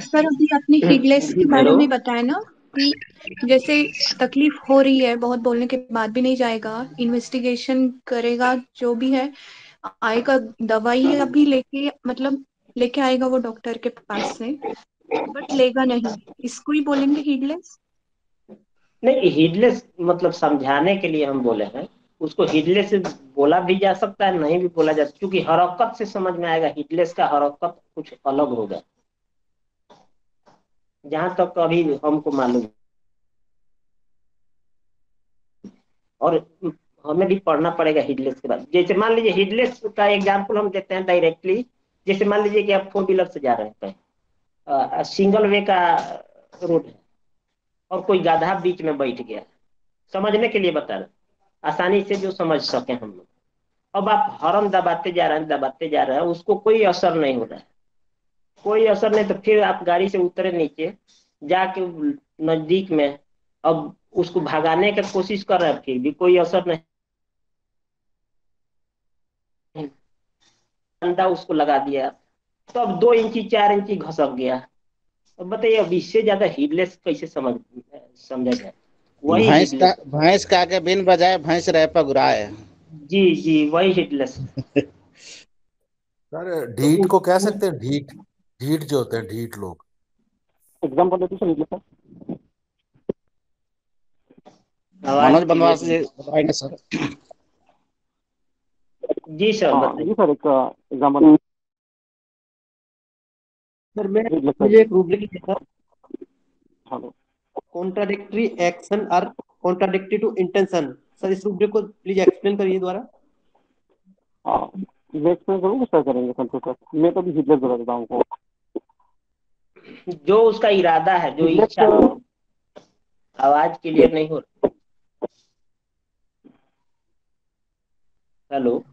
S13: सर अभी आपने हीडलेस के बारे
S1: हेलो,
S13: में बताया ना कि जैसे तकलीफ हो रही है, बहुत बोलने के बाद भी नहीं जाएगा, इन्वेस्टिगेशन करेगा, जो भी है आएगा, दवाई अभी लेके मतलब लेके आएगा वो डॉक्टर के पास से, बट लेगा नहीं, इसको ही बोलेंगे हीडलेस?
S1: नहीं हीडलेस मतलब समझाने के लिए हम बोले हैं, उसको हीडलेस बोला भी जा सकता है, नहीं भी बोला जा सकता, क्योंकि हरकत से समझ में आएगा हीडलेस का हरकत कुछ अलग होगा, जहां तक अभी हमको मालूम। और हमें भी पढ़ना पड़ेगा हीडलेस के बाद। जैसे मान लीजिए हीडलेस का एग्जांपल हम देते हैं डायरेक्टली, जैसे मान लीजिए कि आप 4 व्हीलर से जा रहे हैं, सिंगल वे का रोड है, और कोई गधा बीच में बैठ गया, समझने के लिए बता रहे, आसानी से जो समझ सके हम लोग। अब आप हॉर्न दबाते जा रहे हैं, दबाते जा रहे हैं, उसको कोई असर नहीं हो रहा है, कोई असर नहीं, तो फिर आप गाड़ी से उतरे नीचे जाके नजदीक में, अब उसको भगाने की कोशिश कर रहे हैं, फिर भी कोई असर नहीं, डंडा उसको लगा दिया तो अब 2 इंची 4 इंची घसक गया। अब बताइए, अब इससे ज्यादा हीडलेस कैसे समझा जाए? वही हीडलेस।
S4: भैंस का आगे बिन बजाए भैंस रह पगुराए।
S1: जी जी, वही हीडलेस।
S14: सर
S1: तो
S14: ढीठ को कह सकते हैं, ढीठ ढीठ जो होते हैं, ढीठ लोग।
S1: एग्जाम्पल देते सर हीडलेस का। आवाज
S4: मनोज
S1: क्लियर
S4: बनवास जी बताएंगे सर।
S1: जी सर, बताइए।
S15: जी सर, एक एग्जाम्पल
S16: सर मैं मुझे एक रूब्रिक लिखा, contradictory action are contradictory to intention. Sir इस रूब्रिक को प्लीज एक्सप्लेन करिए दोबारा।
S15: ये एक्सप्लेन करूँगा, सर करेंगे कंप्यूटर। मैं तो भी हीडलेस बता देता हूँ आपको।
S1: जो उसका इरादा है, जो
S15: हीडलेस
S1: इच्छा है। आवाज क्लियर नहीं हो रही। हेलो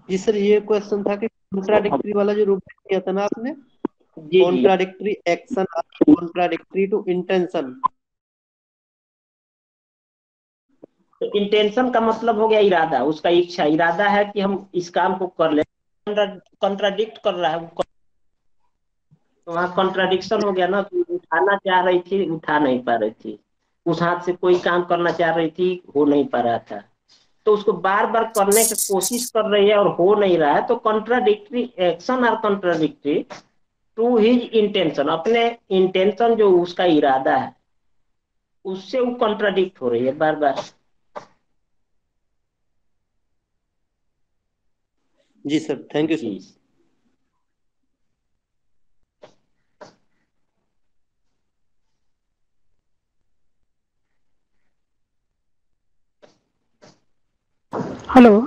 S16: जी सर, ये क्वेश्चन था कि कॉन्ट्राडिक्टरी वाला जो रूब्रिक किया था ना आपने,
S1: जी जी,
S16: contradictory action are contradictory to intention.
S1: तो इंटेंशन का मतलब हो गया इरादा, उसका इच्छा, इरादा है कि हम इस काम को कर ले, कंट्राडिक्ट कर रहा है वो, तो वहाँ कॉन्ट्राडिक्शन हो गया ना। तो उठाना चाह रही थी, उठा नहीं पा रही थी, उस हाथ से कोई काम करना चाह रही थी, हो नहीं पा रहा था, तो उसको बार बार करने की कोशिश कर रही है और हो नहीं रहा है, तो कॉन्ट्राडिक्टरी एक्शन और कॉन्ट्राडिक्टरी टू हिज इंटेंशन, अपने इंटेंशन जो उसका इरादा है उससे वो कॉन्ट्राडिक्ट हो रही है बार बार।
S16: जी सर, थैंक यू
S1: जी।
S16: सर।
S8: हेलो।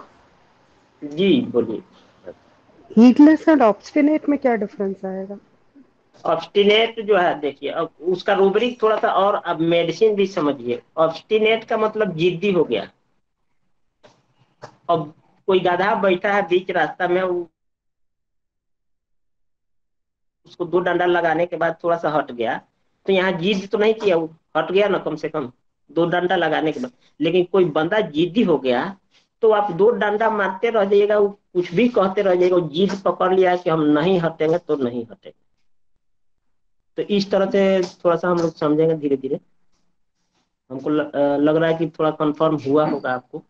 S1: जी बोलिए।
S8: हीटलेस एंड ऑब्स्टिनेट में क्या डिफरेंस आएगा?
S1: ऑब्स्टिनेट जो है, देखिए अब उसका रूब्रिक थोड़ा सा, और अब मेडिसिन भी समझिए। ऑब्स्टिनेट का मतलब जिद्दी हो गया। अब कोई गधा बैठा है बीच रास्ता में, उसको 2 डंडा लगाने के बाद थोड़ा सा हट गया, तो यहाँ जिद तो नहीं किया, वो हट गया ना कम से कम 2 डंडा लगाने के बाद। लेकिन कोई बंदा जिद्दी हो गया तो आप 2 डंडा मारते रह जाइएगा, वो कुछ भी कहते रह जाइएगा, वो जिद पकड़ लिया कि हम नहीं हटेंगे तो नहीं हटेंगे। तो इस तरह से थोड़ा सा हम लोग समझेंगे धीरे धीरे। हमको लग रहा है कि थोड़ा कंफर्म हुआ होगा आपको।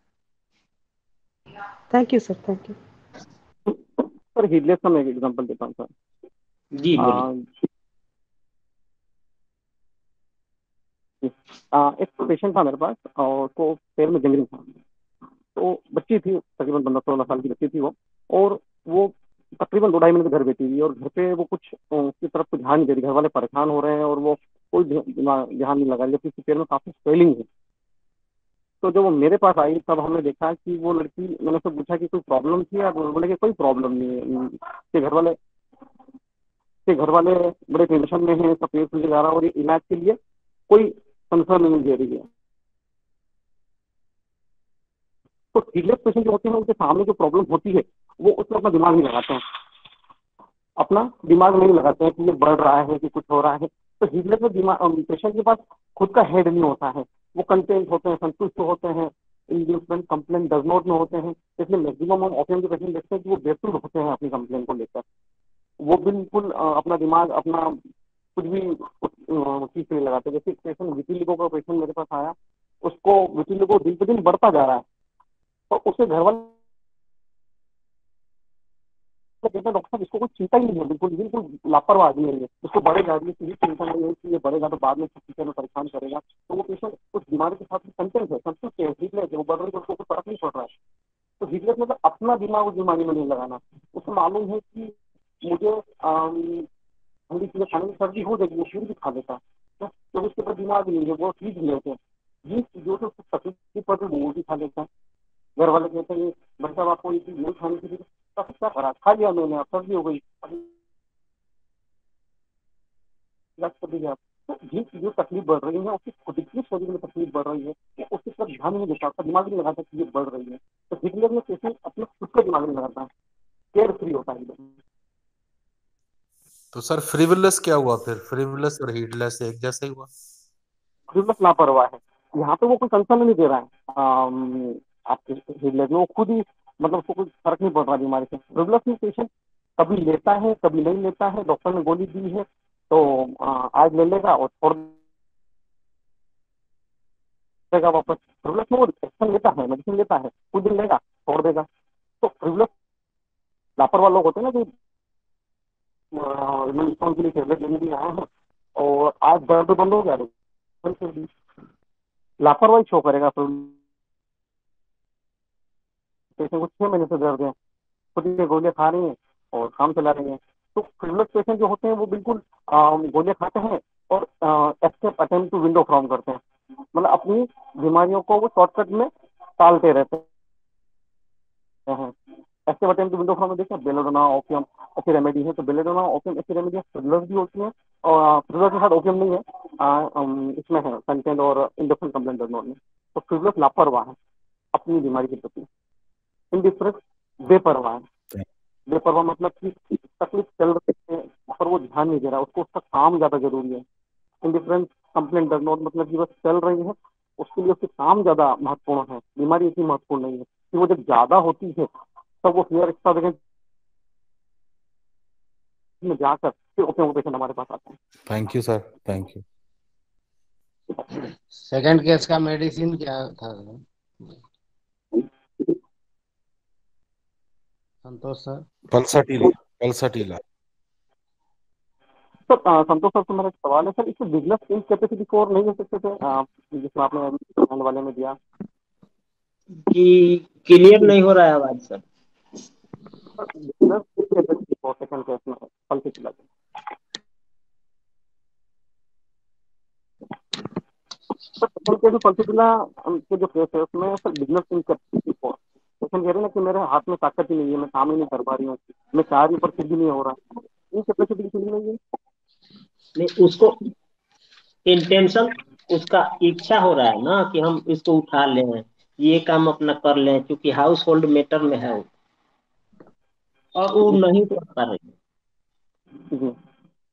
S8: Thank you sir, thank you.
S15: Sir heedless का मैं एक एग्जांपल देता हूँ सर।
S1: जी बोलिए।
S15: एक पेशेंट था मेरे पास और उसको पैर में जंगली था। तो बच्ची थी, तकरीबन 15-16 साल की बच्ची थी वो, और वो तकरीबन 2-2.5 महीने घर बैठी हुई, और घर पे वो कुछ उसकी तरफ कुछ ध्यान नहीं दे रही। घर वाले परेशान हो रहे हैं और वो कोई ध्यान नहीं लगा रही, जबकि उसके पैर में काफी स्वेलिंग है। तो जब वो मेरे पास आई तब हमने देखा कि वो लड़की, मैंने उससे पूछा कि कोई प्रॉब्लम थी, या बोले कि कोई प्रॉब्लम नहीं है। के घर वाले बड़े टेंशन में हैं, सफेद से जा रहा, और ये इलाज के लिए कोई कंसर्न नहीं दे रही है। तो हीटलेस पेशेंट जो होते हैं उनके सामने जो प्रॉब्लम होती है वो उसमें अपना दिमाग नहीं लगाते हैं, अपना दिमाग नहीं लगाते हैं कि ये बढ़ रहा है कि कुछ हो रहा है। तो हीटलेस में दिमाग पेशेंट के पास खुद का हेड नहीं होता है, वो कंटेंट होते हैं, संतुष्ट होते हैं, इंडिफरेंट कंप्लेन डज नॉट में होते हैं। इसलिए मैक्सिमम हम ओपीएम के पेशेंट देखते हैं कि वो बेसुध होते हैं अपनी कंप्लेन को लेकर। वो बिल्कुल अपना दिमाग अपना कुछ भी चीज नहीं लगाते। जैसे पेशेंट विटिलिगो का पेशेंट मेरे पास आया, उसको विटिलिगो दिन पे दिन बढ़ता जा रहा है, और उसके घर वाले कहते हैं डॉक्टर साहब इसको कोई चिंता ही नहीं है, बिल्कुल बिल्कुल लापरवाह आदमी है, इसको बढ़ेगा, ये चिंता नहीं है कि ये बढ़ेगा तो बाद में फ्यूचर में परेशान करेगा। तो वो पेशेंट उस बीमारी के साथ कंटेंट है, संतुष्ट है, हीटलेस है, वो बढ़ रही है, उसको कोई फर्क नहीं पड़ रहा है। तो हीटलेस मतलब अपना दिमाग उस बीमारी में नहीं लगाना। उसको मालूम है कि मुझे ठंडी चीजें खाने में सर्दी हो जाएगी, वो फिर भी खा लेता है। तो उसके ऊपर दिमाग नहीं है, वो चीज नहीं लेते हैं, जिस चीजों से उसको तकलीफ पड़ रही वो भी खा लेता है। घर वाले कहते हैं भाई साहब आपको ये चीज नहीं खाने के लिए, क्या करा, खा लिया मैंने, अब सर्दी हो गई, इलाज कर दीजिए आप। तो जिन चीजों तकलीफ बढ़ रही है, उसकी खुद की शरीर में तकलीफ बढ़ रही है, तो उसकी तरफ ध्यान नहीं देता, उसका दिमाग नहीं लगाता कि ये बढ़ रही है। तो हिटलर में पेशेंट अपने खुद का दिमाग नहीं लगाता है, केयर फ्री होता है।
S14: तो सर फ्रिवलेस क्या हुआ फिर? फ्रिवलेस और हीटलेस एक जैसा ही हुआ?
S15: फ्रिवलेस लापरवाह है, यहाँ पे वो कोई कंसर्न नहीं दे रहा है आपके हिटलर में, वो खुद ही मतलब उसको कोई फर्क नहीं पड़ रहा बीमारी से। फ्रिवलेस में पेशेंट कभी लेता है कभी नहीं लेता है, डॉक्टर ने गोली दी है तो आज ले लेगा और छोड़ देगा वापस। फ्रिवलेस में वो एक्शन लेता है, मेडिसिन लेता है, कुछ दिन लेगा छोड़ देगा। तो फ्रिवलेस लापरवाह लोग होते हैं ना, जो स्टोन के लिए टेबलेट लेने भी आए हैं और आज दर्द बंद हो गया, लापरवाही शो करेगा। पेशेंट को 6 महीने से दर्द है, खुद ही गोलियां खा रही हैं और काम चला रही हैं। तो फ्रिवलेस पेशेंट जो होते हैं वो बिल्कुल गोलियां खाते हैं और escape attempt to window from करते हैं, मतलब अपनी बीमारियों को वो शॉर्टकट में टालते रहते हैं। Escape attempt to window from में देखिए बेलोडोना ओपियम ऐसी रेमेडी है, तो बेलोडोना ओपियम ऐसी रेमेडी फ्रिवलेस भी होती है, और फ्रिवलेस के साथ ओपियम नहीं है, इसमें है कंटेंट और इंडिफरेंट कंप्लेंट डज नॉट में। तो फ्रिवलेस लापरवाह है अपनी बीमारी के प्रति, इंडिफरेंस बेपरवाह है। बेपरवाह मतलब कि तकलीफ चल रही है पर वो ध्यान नहीं दे रहा, उसको उसका काम ज्यादा जरूरी है। इंडिफरेंस कंप्लेंट डज नॉट मतलब कि बस चल रही है, उसके लिए उसके काम ज्यादा महत्वपूर्ण है, बीमारी इतनी महत्वपूर्ण नहीं है। कि वो जब ज्यादा होती है तब वो फियर एक्स्ट्रा में जाकर फिर ओपियम पेशेंट हमारे पास आते हैं।
S14: Thank you sir, thank you.
S4: Second case का मेडिसिन क्या था संतोष सर?
S14: पल्साटीला।
S15: सर संतोष सर से मेरा सवाल है सर, इसमें बिजनेस इनकैपेसिटी कोर नहीं हो सकते थे जिसमें आपने वाले में दिया
S1: कि क्लियर नहीं हो रहा है आवाज सर।
S15: बिजनेस सेकंड केस में पल्सिटिला सर सेकंड केस में पल्सिटिला के जो केस है उसमें sir business incapacity for patient कह रहे हैं ना कि मेरे हाथ में ताकत ही नहीं है, मैं काम ही नहीं कर पा रही हूँ, मैं चाह रही हूँ पर फिर भी नहीं हो रहा, इनकैपेसिटी की फीलिंग नहीं है।
S1: नहीं, उसको इंटेंशन, उसका इच्छा हो रहा है ना कि हम इसको उठा लें, ये काम अपना कर लें, क्योंकि हाउस होल्ड मैटर में है वो, और वो नहीं कर पा रही,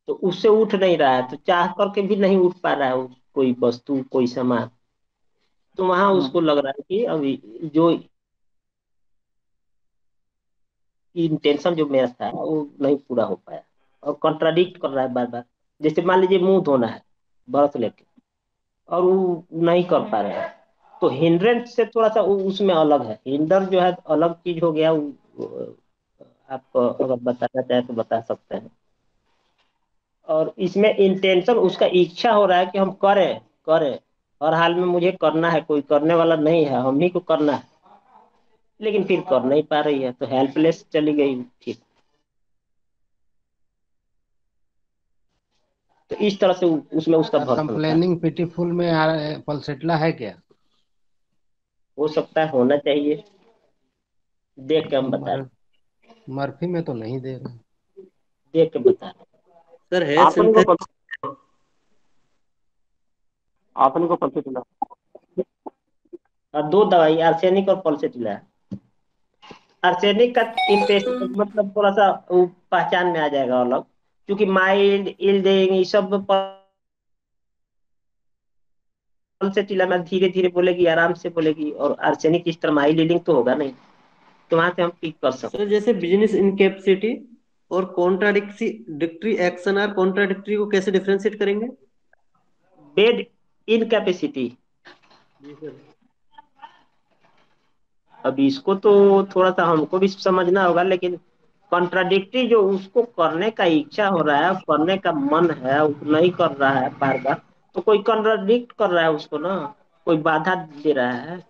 S1: तो उससे उठ नहीं रहा है, तो चाह करके भी नहीं उठ पा रहा है वो, कोई वस्तु कोई सामान, तो वहां उसको लग रहा है कि अभी जो इंटेंशन जो मेरा था वो नहीं पूरा हो पाया, और कॉन्ट्राडिक्ट कर रहा है बार बार। जैसे मान लीजिए मुंह धोना है ब्रश लेके, और वो नहीं कर पा रहे हैं, तो हिंड्रेंस से थोड़ा सा उसमें अलग है, हिंडर जो है अलग चीज हो गया आप अगर बताना चाहे तो बता सकते हैं। और इसमें इंटेंशन, उसका इच्छा हो रहा है कि हम करें करें, हर हाल में मुझे करना है, कोई करने वाला नहीं है, हम ही को करना है, लेकिन फिर कर नहीं पा रही है, तो हेल्पलेस चली गई फिर। तो इस तरह से उसमें उसका भर बनता है।
S17: कंप्लेनिंग पिटीफुल में पल्सेटला है क्या?
S1: हो सकता है, होना चाहिए, देख के हम बता रहे,
S17: मर्फी में तो नहीं दे रहे,
S1: देख के बता रहे।
S16: सर है
S15: आपने को
S16: सिंथेटिक
S15: आपने को पल्सिटिला
S1: और दो दवाई, आर्सेनिक और पल्सेटिला है। आर्सेनिक का मतलब थोड़ा सा वो पहचान में आ जाएगा अलग, क्योंकि माइल्ड इल्डिंग ये सब पल्सेटिला में धीरे धीरे बोलेगी, आराम से बोलेगी, और आर्सेनिक इस तरह माइल्ड इल्डिंग तो होगा नहीं, तो वहां से हम पिक कर सकते।
S16: सर जैसे बिजनेस इनकैपेसिटी और कॉन्ट्राडिक्टरी एक्शन और कॉन्ट्राडिक्टरी को कैसे डिफरेंशिएट करेंगे?
S1: बेड इनकैपेसिटी,
S16: जी सर।
S1: अब इसको तो थोड़ा सा हमको भी समझना होगा, लेकिन कॉन्ट्राडिक्टरी जो उसको करने का इच्छा हो रहा है, करने का मन है, वो नहीं कर रहा है बार बार, तो कोई कॉन्ट्राडिक्ट कर रहा है उसको ना, कोई बाधा दे रहा है।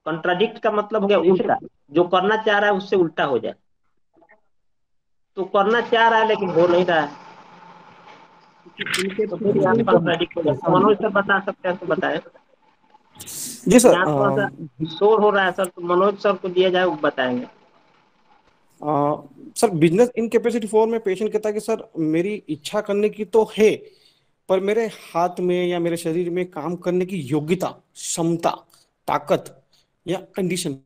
S1: कॉन्ट्राडिक्ट का मतलब हो गया उल्टा, जो करना चाह रहा है उससे उल्टा हो जाए, तो करना चाह रहा है लेकिन हो नहीं रहा है, तो फिर यहाँ कॉन्ट्राडिक्ट हो जाता है। मनोज सर बता सकते हैं तो बताएं।
S18: जी सर।
S1: यहाँ थोड़ा सा शोर हो रहा है सर, तो मनोज सर को दिया जाए, वो बताएंगे।
S18: सर बिजनेस इनकेपेसिटी फॉर में पेशेंट कहता है कि सर मेरी इच्छा करने की तो है, पर मेरे हाथ में या मेरे शरीर में काम करने की योग्यता, क्षमता, ताकत या कंडीशन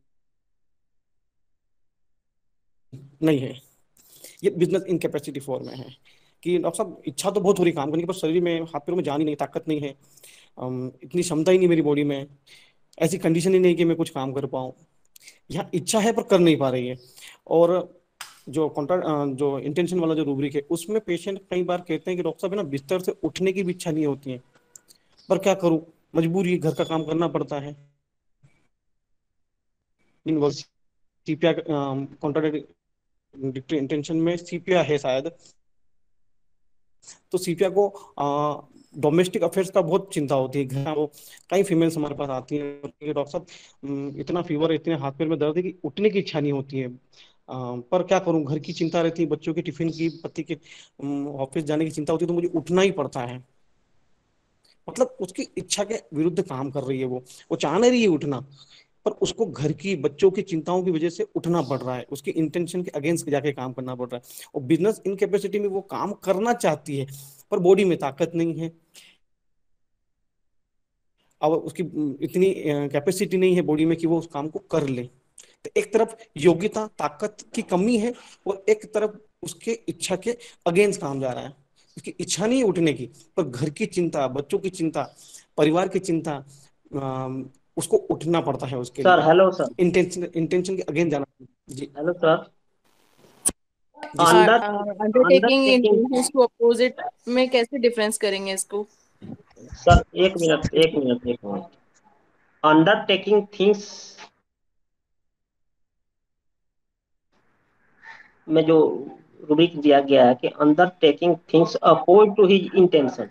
S18: नहीं है। ये बिजनेस इनकेपेसिटी फॉर में है कि डॉक्टर साहब इच्छा तो बहुत हो रही काम करने की, पर शरीर में, हाथ पैरों में जान ही नहीं, ताकत नहीं है, इतनी क्षमता ही नहीं मेरी बॉडी में, ऐसी कंडीशन ही नहीं कि मैं कुछ काम कर पाऊँ। यहाँ इच्छा है पर कर नहीं पा रही है। और जो इंटेंशन वाला जो रूब्रिक है उसमें पेशेंट कई बार कहते हैं कि डॉक्टर साहब है ना, बिस्तर से उठने की भी इच्छा नहीं होती है, पर क्या करूं, मजबूरी, घर का काम करना पड़ता है। सीपिया कॉन्ट्राडिक्टरी इंटेंशन में सीपिया है शायद, तो सीपिया को डोमेस्टिक अफेयर्स का बहुत चिंता होती है, घर वो कई फीमेल्स हमारे पास आती है, डॉक्टर साहब इतना फीवर, इतने हाथ पैर में दर्द है कि उठने की इच्छा नहीं होती है, पर क्या करूं, घर की चिंता रहती है, बच्चों के टिफिन की, पति के ऑफिस जाने की चिंता होती है, तो मुझे उठना ही पड़ता है। मतलब उसकी इच्छा के विरुद्ध काम कर रही है, वो चाह नहीं रही है उठना, पर उसको घर की, बच्चों की चिंताओं की वजह से उठना पड़ रहा है, उसकी इंटेंशन के अगेंस्ट जाके काम करना पड़ रहा है। और बिजनेस इनकेपेसिटी में वो काम करना चाहती है, पर बॉडी में ताकत नहीं है, अब उसकी इतनी कैपेसिटी नहीं है बॉडी में कि वो उस काम को कर ले। तो एक तरफ योग्यता, ताकत की कमी है, और एक तरफ उसके इच्छा के अगेंस्ट काम जा रहा है। उसकी इच्छा नहीं है उठने की, पर घर की चिंता, बच्चों की चिंता, परिवार की चिंता, उसको उठना पड़ता है उसके
S1: सर
S18: लिए।
S1: हेलो सर,
S18: इंटेंशन के अगेंस्ट जाना। जी
S1: hello sir.
S3: Undertaking intentions to opposite में कैसे डिफरेंस करेंगे इसको?
S1: सर एक मिनट, अंडरटेकिंग थिंग्स में जो रूब्रिक दिया गया है कि undertaking things oppose to his intention,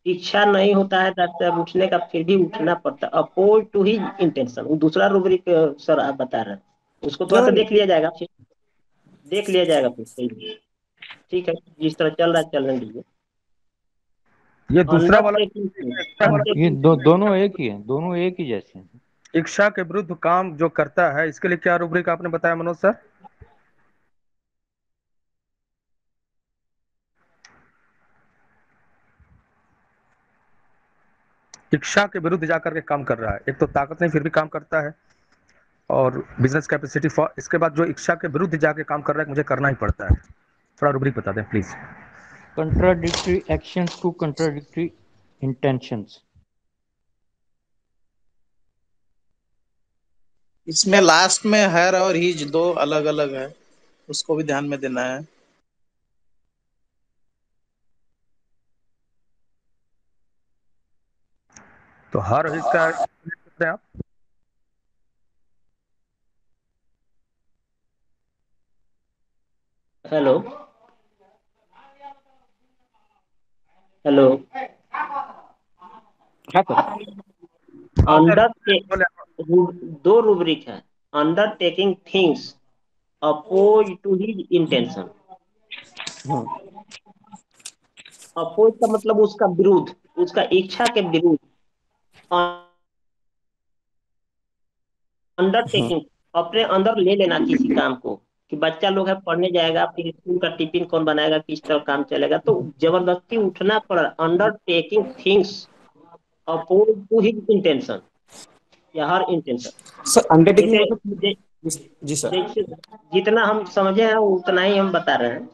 S1: इच्छा नहीं होता है डॉक्टर साहब उठने का, फिर भी उठना पड़ता, अपोज टू ही इंटेंशन। वो दूसरा रूब्रिक सर आप बता रहे हैं, उसको थोड़ा सा देख लिया जाएगा, फिर देख लिया जाएगा फिर सही। ठीक है, जिस तरह चल रहा है चलने दीजिए।
S7: ये दूसरा वाला
S6: ये दोनों एक ही है, दोनों एक ही जैसे हैं।
S7: इच्छा के विरुद्ध काम जो करता है, इसके लिए क्या रूब्रिक आपने बताया मनोज सर? इच्छा के विरुद्ध जाकर के काम कर रहा है, एक तो ताकत नहीं फिर भी काम करता है, और बिजनेस कैपेसिटी फॉर, इसके बाद जो इच्छा के विरुद्ध जाके काम कर रहा है मुझे करना ही पड़ता है, थोड़ा रूब्रिक बता दें please.
S6: Contradictory actions to contradictory intentions.
S19: इसमें लास्ट में हर और हिज दो अलग अलग है, उसको भी ध्यान में देना है।
S7: तो हर हिज का सकते हैं आप?
S1: हेलो हेलो अंडर दो रूब्रिक है, undertaking things oppose to his intention. Oppose का मतलब उसका विरुद्ध, उसका इच्छा के विरुद्ध। अंडरटेकिंग अपने अंदर ले लेना किसी काम को, कि बच्चा लोग है पढ़ने जाएगा, फिर स्कूल का टिफिन कौन बनाएगा, किस तरह काम चलेगा, तो जबरदस्ती उठना पड़ा। Undertaking things oppose to his intention या हर इंटेंशन।
S18: सर अंडरटेकिंग जी सर,
S1: जितना हम समझे हैं उतना ही हम बता रहे हैं।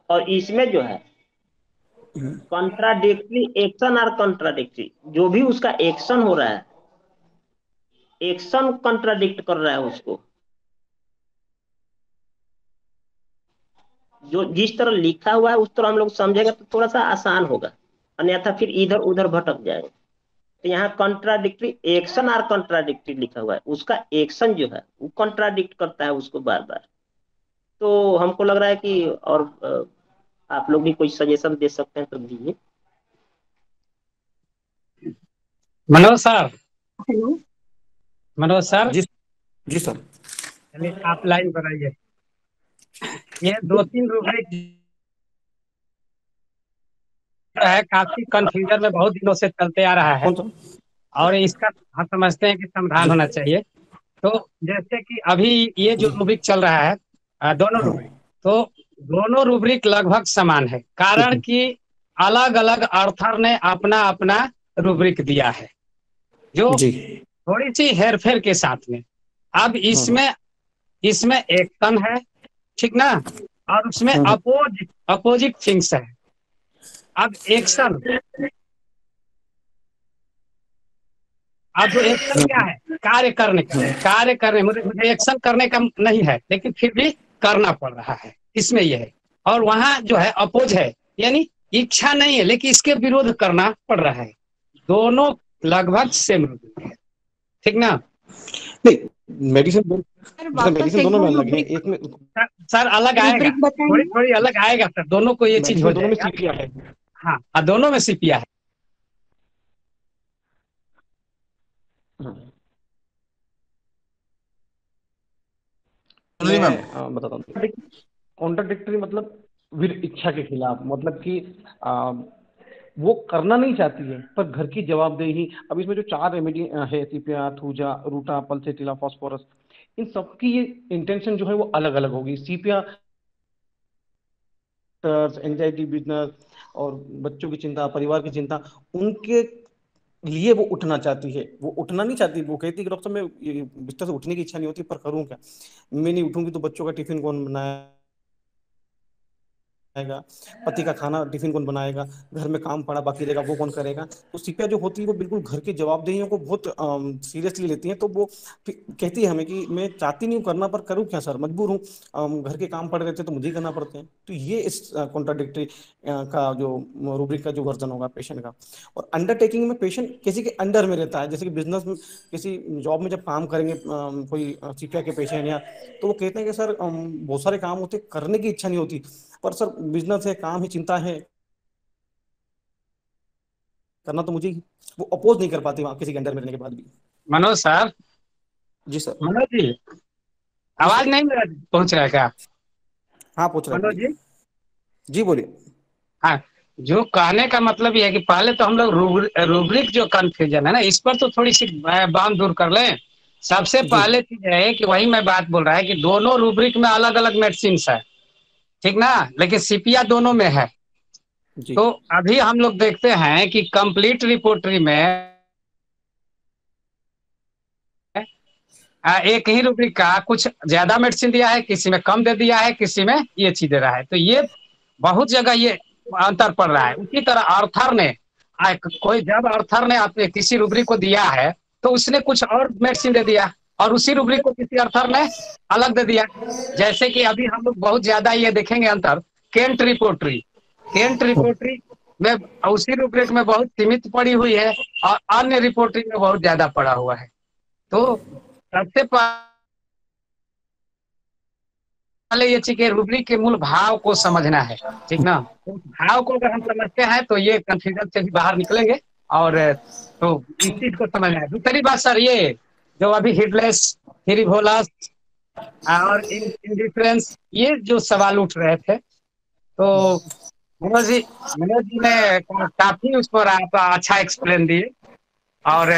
S1: और इसमें जो है कॉन्ट्राडिक्टरी एक्शन और कॉन्ट्राडिक्टरी, जो भी उसका एक्शन हो रहा है, एक्शन कॉन्ट्राडिक्ट कर रहा है उसको, जो जिस तरह लिखा हुआ है उस तरह हम लोग समझेंगे तो थोड़ा सा आसान होगा, अन्यथा फिर इधर उधर भटक जाएगा। तो यहाँ कॉन्ट्राडिक्टरी एक्शन और कॉन्ट्राडिक्टरी लिखा हुआ है, उसका एक्शन जो है वो कॉन्ट्राडिक्ट करता है उसको बार बार। तो हमको लग रहा है कि और आप लोग भी कोई सजेशन दे सकते हैं तो दीजिए।
S20: मनोज सर, मनोज सर
S18: जी सर,
S20: चलिए आप लाइन बनाइए। ये 2-3 रूब्रिक है, काफी कंफ्यूजन में बहुत दिनों से चलते आ रहा है, और इसका हम समझते हैं कि समाधान होना चाहिए। तो जैसे कि अभी ये जो रूब्रिक चल रहा है, दोनों रूब्रिक, तो दोनों रूब्रिक लगभग समान है, कारण कि अलग अलग ऑथर ने अपना अपना रूब्रिक दिया है, जो थोड़ी सी हेरफेर के साथ में। अब इसमें एक्शन है, ठीक ना, और उसमें अपोजिट थिंग्स है। अब एक्शन, अब जो एक्शन क्या है, कार्य करने मुझे एक्शन करने का नहीं है, लेकिन फिर भी करना पड़ रहा है, इसमें यह है। और वहां जो है अपोज है, यानी इच्छा नहीं है लेकिन इसके विरोध करना पड़ रहा है। दोनों लगभग सेम है, ठीक ना?
S18: नहीं, मेडिसिन दोनों में अलग है, एक में
S20: सर अलग आएगा, थोड़ी अलग आएगा सर, दोनों को ये चीज हो
S18: दोनों में
S20: जाएगा।
S18: सीपिया है।
S20: हाँ, दोनों में सीपिया है।
S18: मैं बताता हूँ, कॉन्ट्राडिक्टरी मतलब विद इच्छा के खिलाफ, मतलब कि वो करना नहीं चाहती है पर घर की जवाबदेही। अब इसमें जो 4 रेमेडी है, सीपिया, थूजा, रूटा, पल्सेटिला, फॉस्फोरस, इन सबकी ये इंटेंशन जो है वो अलग अलग होगी। सीपिया एंजाइटी, बिजनेस और बच्चों की चिंता, परिवार की चिंता, उनके लिए वो उठना चाहती है। वो उठना नहीं चाहती, वो कहती है कि डॉक्टर मैं बिस्तर से उठने की इच्छा नहीं होती, पर करूँ क्या, मैं नहीं उठूंगी तो बच्चों का टिफिन कौन बनाएगा, पति का खाना टिफिन कौन बनाएगा, घर में काम पड़ा बाकी रहेगा वो कौन करेगा। तो सीपिया जो होती है वो बिल्कुल घर की जवाबदेहियों को बहुत सीरियसली लेती है। तो वो कहती है हमें कि मैं चाहती नहीं हूँ करना, पर करूँ क्या सर, मजबूर हूँ, घर के काम पड़ रहते तो मुझे ही करना पड़ते हैं। तो ये इस कॉन्ट्राडिक्टरी का जो रूब्रिक का जो वर्जन होगा पेशेंट का। और अंडरटेकिंग में पेशेंट किसी के अंडर में रहता है, जैसे कि बिजनेस में, किसी जॉब में जब काम करेंगे कोई सीपिया के पेशेंट, या तो वो कहते हैं कि सर बहुत सारे काम होते, करने की इच्छा नहीं होती, पर सर बिजनेस है, काम है, चिंता है, करना तो मुझे ही, वो अपोज नहीं कर पाते वहां किसी के अंडर में रहने के बाद भी।
S20: मनोज सर,
S18: जी सर।
S20: मनोज जी, आवाज नहीं मेरा पहुंच रहा है क्या?
S18: हाँ पूछ रहा है,
S20: मनोज
S18: बोलिए।
S20: जी,
S18: जी बोलिए।
S20: हाँ, जो कहने का मतलब ये है कि पहले तो हम लोग रूब्रिक जो कंफ्यूजन है ना, इस पर तो थोड़ी सी बात दूर कर लें। सबसे
S18: जी
S20: पहले चीज है कि वही मैं बात बोल रहा है कि दोनों रूब्रिक में अलग अलग मेडिसिन है, ठीक ना, लेकिन सीपिया दोनों में है।
S18: जी
S20: तो अभी हम लोग देखते हैं कि कंप्लीट रिपोर्टरी में एक ही रूब्रिक का कुछ ज्यादा मेडिसिन दिया है, किसी में कम दे दिया है, किसी में ये चीज दे रहा है। तो ये बहुत जगह ये अंतर पड़ रहा है। उसी तरह अर्थर ने कोई जब अर्थर ने अपने किसी रूब्रिक को दिया है तो उसने कुछ और मेडिसिन दे दिया, और उसी रूब्रिक को किसी अर्थर ने अलग दे दिया। जैसे कि अभी हम लोग बहुत ज्यादा ये देखेंगे अंतर केंट रिपोर्टरी में उसी रूब्रिक में बहुत सीमित पड़ी हुई है, और अन्य रिपोर्टरी में बहुत ज्यादा पड़ा हुआ है। तो सबसे पहले ये चीज के रूब्रिक के मूल भाव को समझना है, ठीक ना। तो उस भाव को अगर हम समझते हैं तो ये कंफ्यूजन से भी बाहर निकलेंगे, और तो इस चीज को समझना है। दूसरी बात सर, ये जो अभी हिटलेस, फ्रिवोलस और इंडिफरेंस, ये जो सवाल उठ रहे थे, तो मनोज जी ने काफी उस पर आप अच्छा एक्सप्लेन दिए, और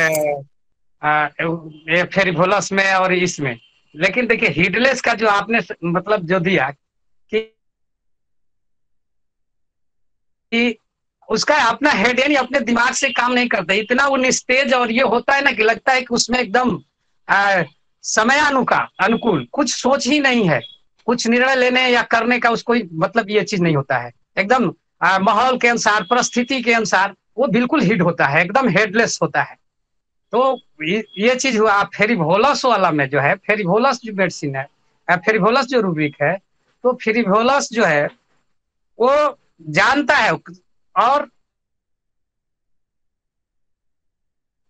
S20: ये फेरिवोलस में और इसमें। लेकिन देखिए हीडलेस का जो आपने मतलब जो दिया कि उसका अपना हेड यानी अपने दिमाग से काम नहीं करता, इतना वो निस्तेज और ये होता है ना कि लगता है कि उसमें एकदम अनुकूल कुछ सोच ही नहीं है, कुछ निर्णय लेने या करने का उसको मतलब ये चीज नहीं होता है। एकदम माहौल के अनुसार, परिस्थिति के अनुसार वो बिल्कुल हिट होता है, एकदम हेडलेस होता है। तो ये चीज हुआ। फेरिवोलस वाला में जो है, फेरिवोलस जो मेडिसिन है, फेरिवोलस जो रूब्रिक है, तो फेरिवोलस जो है वो जानता है, और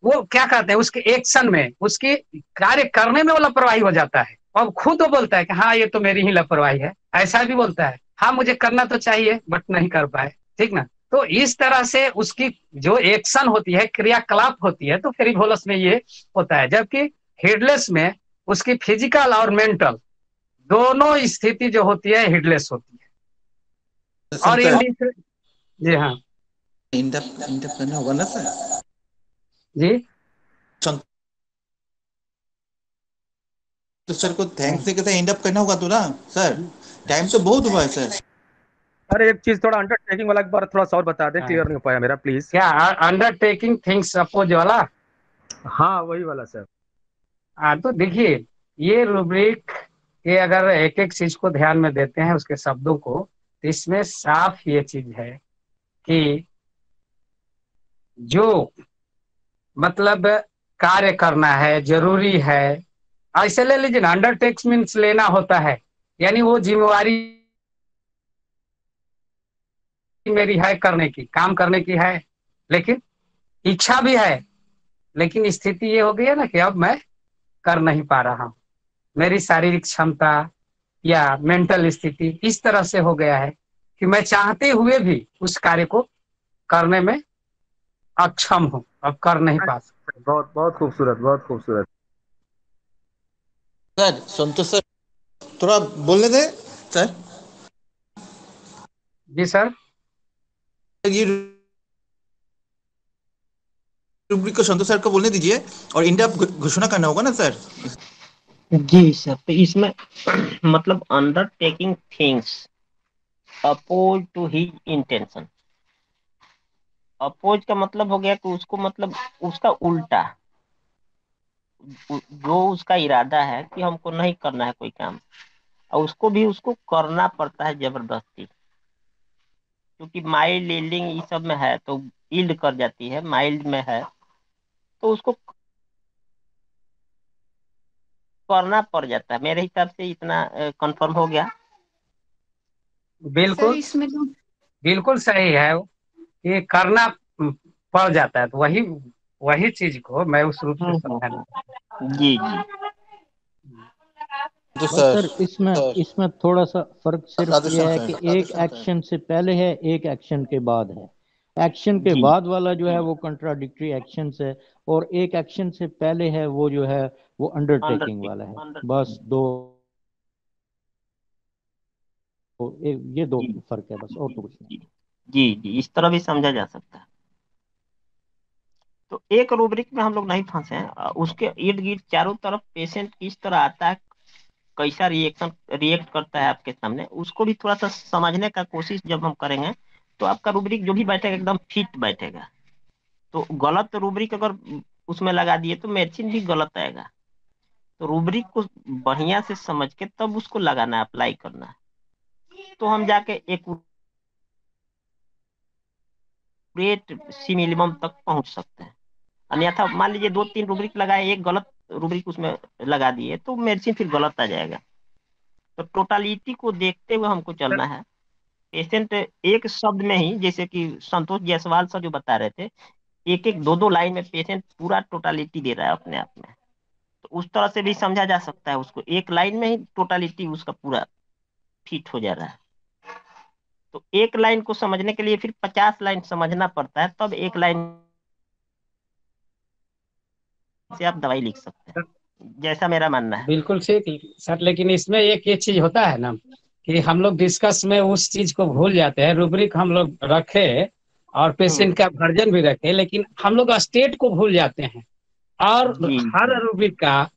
S20: वो क्या कहते हैं उसके एक्शन में, उसके कार्य करने में वो लापरवाही हो जाता है, और खुद वो बोलता है कि हाँ ये तो मेरी ही लापरवाही है, ऐसा भी बोलता है। हाँ मुझे करना तो चाहिए बट नहीं कर पाए, ठीक ना। तो इस तरह से उसकी जो एक्शन होती है, क्रियाकलाप होती है, तो फेरिवोलस में ये होता है। जबकि हेडलेस में उसकी फिजिकल और मेंटल दोनों स्थिति जो होती है हेडलेस होती है। और जी हाँ
S11: इंटअप करना होगा ना सर
S20: जी।
S11: तो सर को थैंक्स से कहते इंटअप करना होगा तो ना सर, टाइम तो बहुत हुआ है सर।
S7: अरे एक चीज थोड़ा अंडरटेकिंग वाला एक बार थोड़ा सा और बता दें, क्लियर नहीं हो पाया मेरा, प्लीज।
S20: क्या अंडरटेकिंग थिंग्स अपोज वाला?
S7: हाँ वही वाला सर।
S20: तो देखिए ये रूब्रिक के अगर एक एक चीज को ध्यान में देते हैं, उसके शब्दों को, तो इसमें साफ ये चीज है कि जो मतलब कार्य करना है जरूरी है, ऐसे ले लीजिए ना, अंडरटेक्स मीन्स लेना होता है, यानी वो जिम्मेवारी मेरी है करने की, काम करने की है, लेकिन इच्छा भी है, लेकिन स्थिति ये हो गई है ना कि अब मैं कर नहीं पा रहा हूं, मेरी शारीरिक क्षमता या मेंटल स्थिति इस तरह से हो गया है कि मैं चाहते हुए भी उस कार्य को करने में अक्षम हूं, अब कर नहीं पा सकता।
S7: बहुत बहुत खूबसूरत, बहुत खूबसूरत।
S11: सर संतोष सर थोड़ा बोलने दे सर।
S20: जी सर।
S11: ये रूब्रिक को संतोष सर को बोलने दीजिए, और इंटअप घोषणा करना होगा ना सर।
S1: जी सर। तो इसमें मतलब undertaking things oppose to his intention, oppose का मतलब हो गया कि उसको मतलब उसका उल्टा, जो उसका इरादा है कि हमको नहीं करना है कोई काम, और उसको भी उसको करना पड़ता है जबरदस्ती, क्योंकि माइल्ड यील्डिंग ये सब में है तो यील्ड कर जाती है, माइल्ड में है तो उसको करना पड़ जाता है। मेरे हिसाब से इतना कंफर्म हो गया।
S20: बिल्कुल
S13: इसमें तो
S20: बिल्कुल सही है, ये करना पड़ जाता है, तो वही वही चीज को मैं उस रूप से समझाना।
S1: जी जी।
S11: तो
S6: सर इसमें थोड़ा सा फर्क सिर्फ ये है कि एक
S11: राधेश्याम
S6: एक्शन से पहले है, एक एक्शन के बाद है। एक्शन के
S1: जी
S6: बाद वाला जो है वो कंट्राडिक्टरी एक्शन है, और एक एक्शन से पहले है वो जो है वो अंडरटेकिंग वाला है। बस दो, ये दो
S1: जी
S6: फर्क है बस, और तो कुछ नहीं।
S1: जी जी, इस तरह भी समझा जा सकता है। तो एक रूब्रिक में हम लोग नहीं फंसे हैं, उसके इर्द गिर्द चारों तरफ पेशेंट किस तरह आता है, कैसा रिएक्ट करता है आपके सामने, उसको भी थोड़ा सा समझने का कोशिश जब हम करेंगे तो आपका रूब्रिक जो भी बैठेगा एकदम फिट बैठेगा। तो गलत रूब्रिक अगर उसमें लगा दिए तो मेडिसिन भी गलत आएगा। तो रूब्रिक को बढ़िया से समझ के तब उसको लगाना है, अप्लाई करना है, तो हम जाके एक्यूरेट सिमिलिमम तक पहुंच सकते हैं। अन्यथा मान लीजिए 2-3 रूब्रिक लगाए, एक गलत रूब्रिक उसमें लगा दिए तो मेडिसिन फिर गलत आ जाएगा। तो टोटालिटी को देखते हुए हमको चलना है। पेशेंट एक शब्द में ही, जैसे कि संतोष जायसवाल सर जो बता रहे थे, एक एक दो दो लाइन में पेशेंट पूरा टोटालिटी दे रहा है अपने आप में, तो उस तरह से भी समझा जा सकता है उसको, एक लाइन में ही टोटालिटी उसका पूरा फिट हो जा रहा है। तो एक लाइन को समझने के लिए फिर 50 लाइन समझना पड़ता है, तब एक लाइन से आप दवाई लिख सकते हैं, जैसा मेरा मानना है।
S20: बिल्कुल ठीक सर, लेकिन इसमें एक ये चीज होता है ना कि हम लोग डिस्कस में उस चीज को भूल जाते हैं। रूब्रिक हम लोग रखे और पेशेंट का वर्जन भी रखे, लेकिन हम लोग स्टेट को भूल जाते हैं। और
S1: जी
S20: हर रूब्रिक का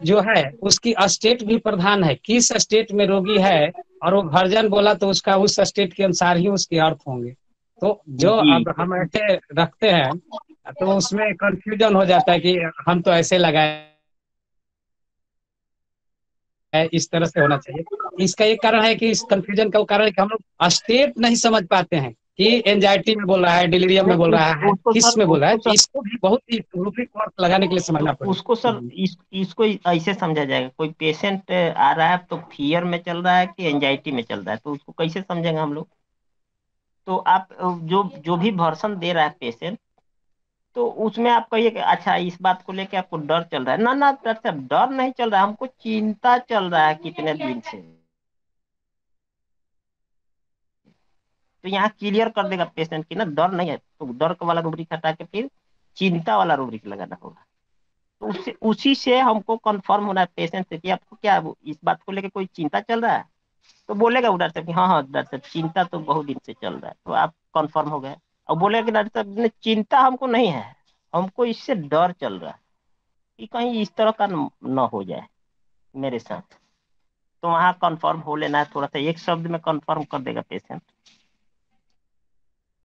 S20: जो है उसकी स्टेट भी प्रधान है, किस स्टेट में रोगी है, और वो वर्जन बोला तो उसका उस स्टेट के अनुसार ही उसके अर्थ होंगे। तो जो
S1: जी
S20: अब हम ऐसे रखते हैं तो उसमें कंफ्यूजन हो जाता है कि हम तो ऐसे लगाए, इस तरह से होना चाहिए। इसका एक कारण है कि इस कंफ्यूजन का कारण है कि हम लोग स्टेट नहीं समझ पाते हैं कि एंजाइटी में बोल रहा है, डिलीरियम में बोल
S1: नहीं,
S20: रहा है,
S1: उसको
S20: किस
S1: सर
S20: में बोल रहा है।
S1: उसको
S20: तो
S1: सर
S20: इसको भी बहुत ही रूब्रिक वर्क लगाने के लिए समझना
S1: उसको सर
S20: पड़ेगा।
S1: इसको ऐसे समझा जाएगा, कोई पेशेंट आ रहा है तो फियर में चल रहा है कि एंजाइटी में चल रहा है, तो उसको कैसे समझेंगे हम लोग। तो आप जो जो भी वर्सन दे रहा है पेशेंट, तो उसमें आप कहिए कि अच्छा इस बात को लेके आपको डर चल रहा है ना, ना डॉक्टर साहब डर नहीं चल रहा है, हमको चिंता चल रहा है कितने दिन से। तो यहाँ क्लियर कर देगा पेशेंट की ना डर नहीं है, तो डर वाला रूब्रिक हटा के फिर चिंता वाला रूब्रिक लगाना होगा। तो उससे उसी से हमको कंफर्म होना है पेशेंट से कि आपको क्या इस बात को लेके कोई चिंता चल रहा है। तो बोलेगा वो डॉक्टर साहब कि हाँ हाँ डॉक्टर साहब चिंता तो बहुत दिन से चल रहा है, तो आप कंफर्म हो गए। और बोलेगा कि डॉक्टर साहब ने चिंता हमको नहीं है, हमको इससे डर चल रहा है कि कहीं इस तरह का न हो जाए मेरे साथ। तो वहाँ कंफर्म हो लेना है, थोड़ा सा एक शब्द में कंफर्म कर देगा पेशेंट।